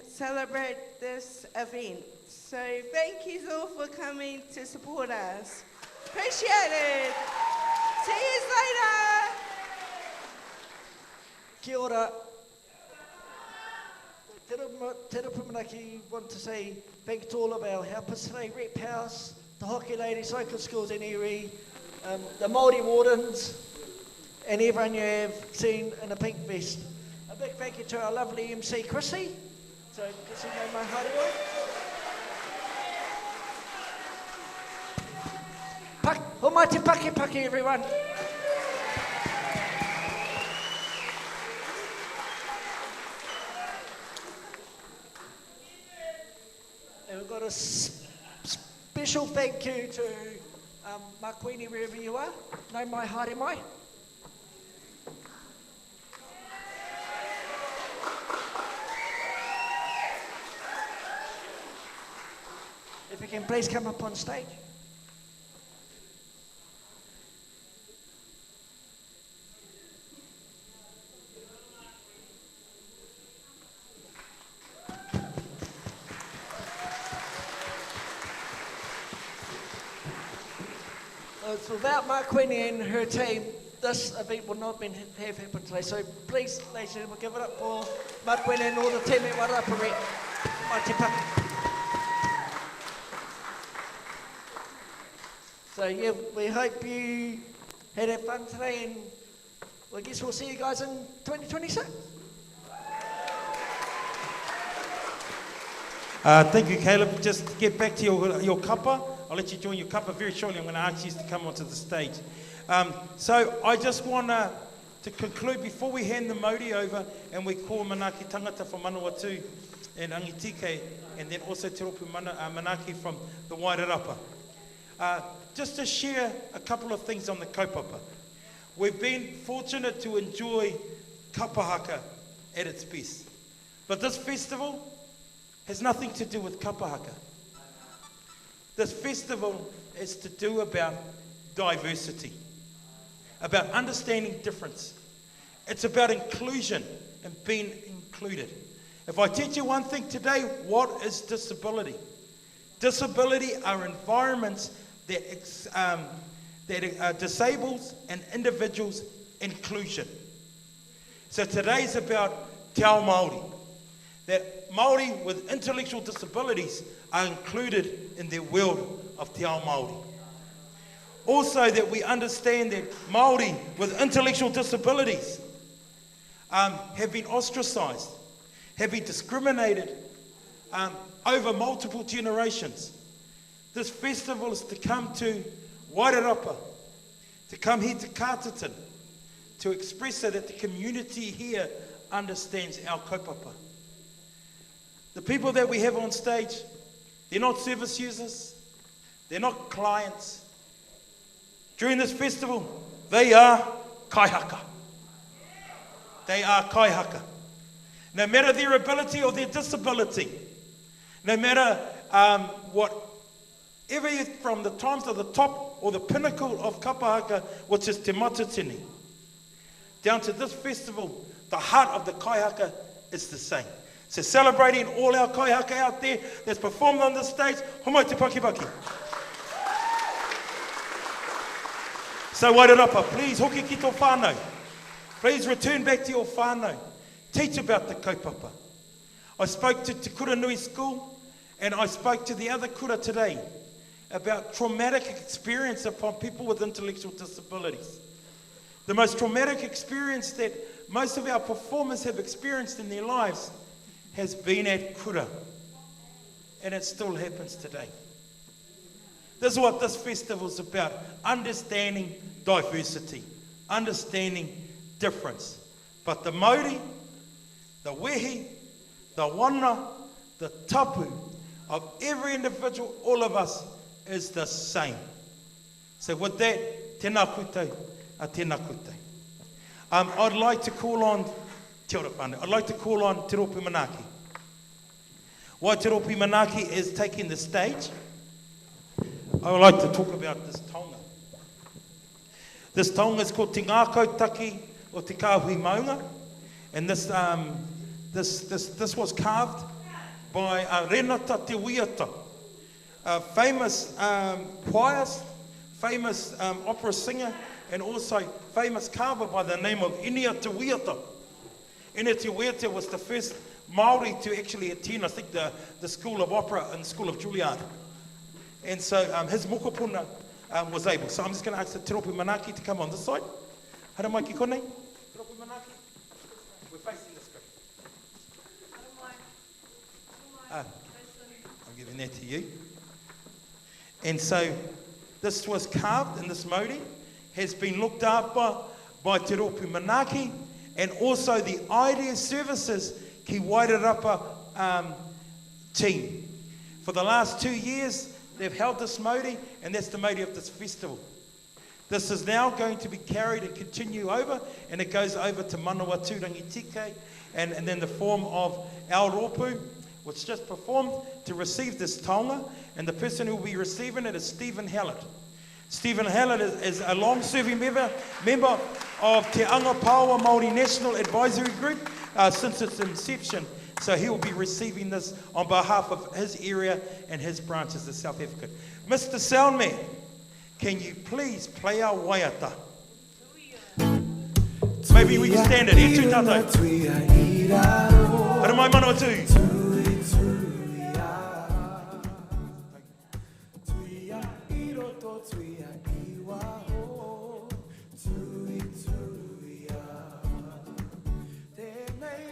celebrate this event. So thank you all for coming to support us. Appreciate it. See you later. Kia ora. Te Rōpū Manaaki want to say thank you to all of our helpers today, Rep House, the Hockey Ladies, Local Schools in Erie, the Māori Wardens, and everyone you have seen in a pink vest. A big thank you to our lovely MC Chrissy. So, Chrissy no mai haere. Humai te paki, everyone. And we've got a special thank you to Makwini, wherever you are. Nau mai, haere mai. If you can please come up on stage. So without Mark Queenie and her team, this event would not have happened today. So please, ladies and gentlemen, give it up for Mark Queenie and all the team at Wairarapa Rep. Mai te paki. So yeah, we hope you had fun today, and I guess we'll see you guys in 2026. Thank you, Caleb. Just to get back to your kapa. I'll let you join your kapa very shortly. I'm going to ask you to come onto the stage. So I just want to conclude before we hand the mauri over and we call Manaaki Tangata from Manawatu and Angitike, and then also Te Rōpū Manaaki from the Wairarapa. Just to share a couple of things on the kaupapa. We've been fortunate to enjoy kapahaka at its best. But this festival has nothing to do with kapahaka. This festival is to do about diversity, about understanding difference. It's about inclusion and being included. If I teach you one thing today, what is disability? Disability are environments that disables an individual's inclusion. So today's about Te Ao Māori, that Māori with intellectual disabilities are included in the world of Te Ao Māori. Also that we understand that Māori with intellectual disabilities have been ostracised, have been discriminated over multiple generations. This festival is to come to Wairarapa, to come here to Kātatin, to express so that the community here understands our kaupapa. The people that we have on stage, they're not service users, they're not clients. During this festival, they are kaihaka. They are kaihaka. No matter their ability or their disability, no matter whatever, from the times of the top or the pinnacle of kapahaka, which is Te Matatini, down to this festival, the heart of the kaihaka is the same. So celebrating all our kaihaka out there that's performed on this stage, homai te pakipaki. So Wairarapa, please, hoki ki tō whānau. Please return back to your whānau. Teach about the kaupapa. I spoke to Te Kura Nui School, and I spoke to the other kura today about traumatic experience upon people with intellectual disabilities. The most traumatic experience that most of our performers have experienced in their lives has been at kura, and it still happens today. This is what this festival is about, understanding diversity, understanding difference. But the Māori, the wehi, the wana, the tapu of every individual, all of us, is the same. So with that, tēnā koutou, tēnā koutou. I'd like to call on Te Ora Whānau. I'd like to call on Te Ropi Manaki. While Te Ropi Manaki is taking the stage, I would like to talk about this taonga. This taonga is called Te Ngākau Taki o Te Kāhui Maunga, and this was carved by Renata Te Wiata, a famous choirist, famous opera singer, and also famous carver by the name of Inia Te Wiata. Inia Te Wiata was the first Māori to actually attend, I think, the School of Opera and the School of Juilliard. And so his mokopuna was able. So I'm just going to ask the Te Ropi Manaki to come on this side. Hara mai ki konei. Te Ropi Manaki. We're facing the script. I'm giving that to you. And so this was carved in this modi, has been looked after by Te Ropi Manaki, and also the Idea Services Ki Wairarapa team. For the last 2 years, they've held this modi, and that's the modi of this festival. This is now going to be carried and continue over, and it goes over to Manawatu Rangitike, and then the form of Ao Ropu, which just performed, to receive this taonga, and the person who will be receiving it is Stephen Hallett. Stephen Hallett is a long-serving member of Te Anga Paoa Māori National Advisory Group since its inception. So he will be receiving this on behalf of his area and his branches of South Africa. Mr. Soundman, can you please play our waiata? Maybe we can stand it. E tu tātou. Hara mai manawa tū.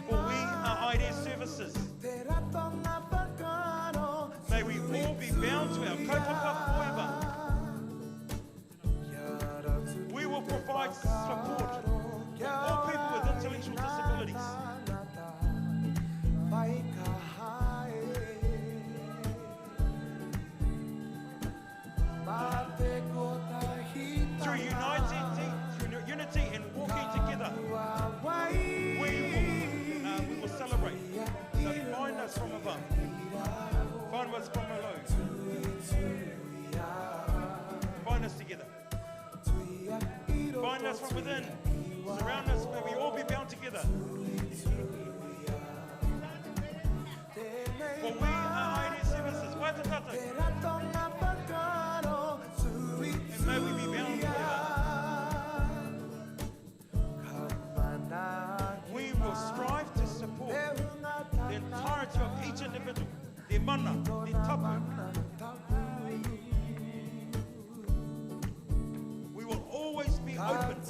For we are Idea Services. May we all be bound to our kaupapa forever. We will provide support for all people with intellectual disabilities. Through unity and walking together, we will celebrate. So find us from above, find us from below, find us together, find us from within, surround us, may we all be bound together. For we are Idea Services. tātou. And may we be bound forever. We will strive to support the entirety of each individual, their mana, their tapu. We will always be open-hearted,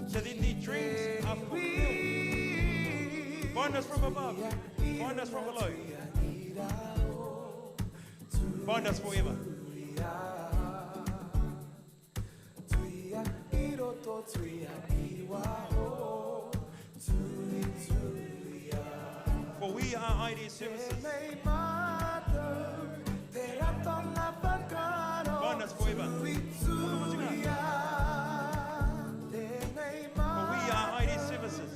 so that their dreams are fulfilled. Find us from above, find us from below, find us forever. For we are ID Services. Find us forever. For we are ID Services.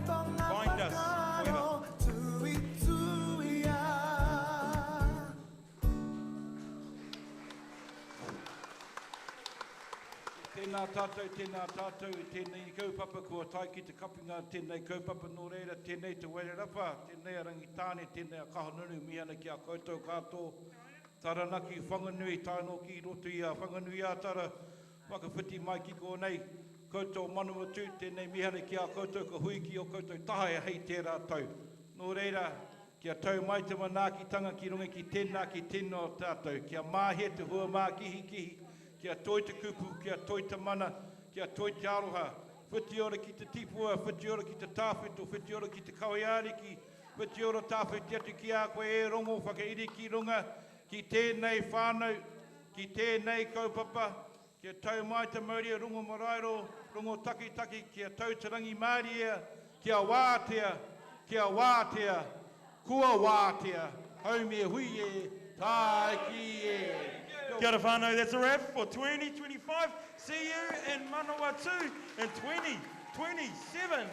Find us forever. Tēnā tātou, tēnei kaupapa kua tai ki te kapinga, tēnei kaupapa nō reira, tēnei te wairarapa, tēnei a rangitāne, tēnei a kahonunu, mihana ki a koutou katoa, taranaki, whanganui, tāno ki roto i a whanganui a tara, whakawhiti mai ki kōnei, koutou manumatu, tēnei mihana ki a koutou ka hui ki o koutou tahea hei tērā tau. Nō reira, kia tau mai te manaakitanga ki runga ki tēnā ki tēnā o tātou, kia māhea te hua mā kihi, kia toi te kupu, kia toi te mana, kia toi te aroha. Whiti ora ki te tipua, whiti ora ki te tāwhito, whiti ora ki te kawiariki, whiti ora tāwhiti atu ki a koe e rongo, whakairi ki runga, ki tēnei whānau, ki tēnei kaupapa, kia tau mai te mauria rungo marairo, rungo taki, kia tau te rangi māria, kia wātea, kua wātea, haumea hui e, tai ki e. Kia ora whānau, that's a wrap for 2025. See you in Manawatu in 2027.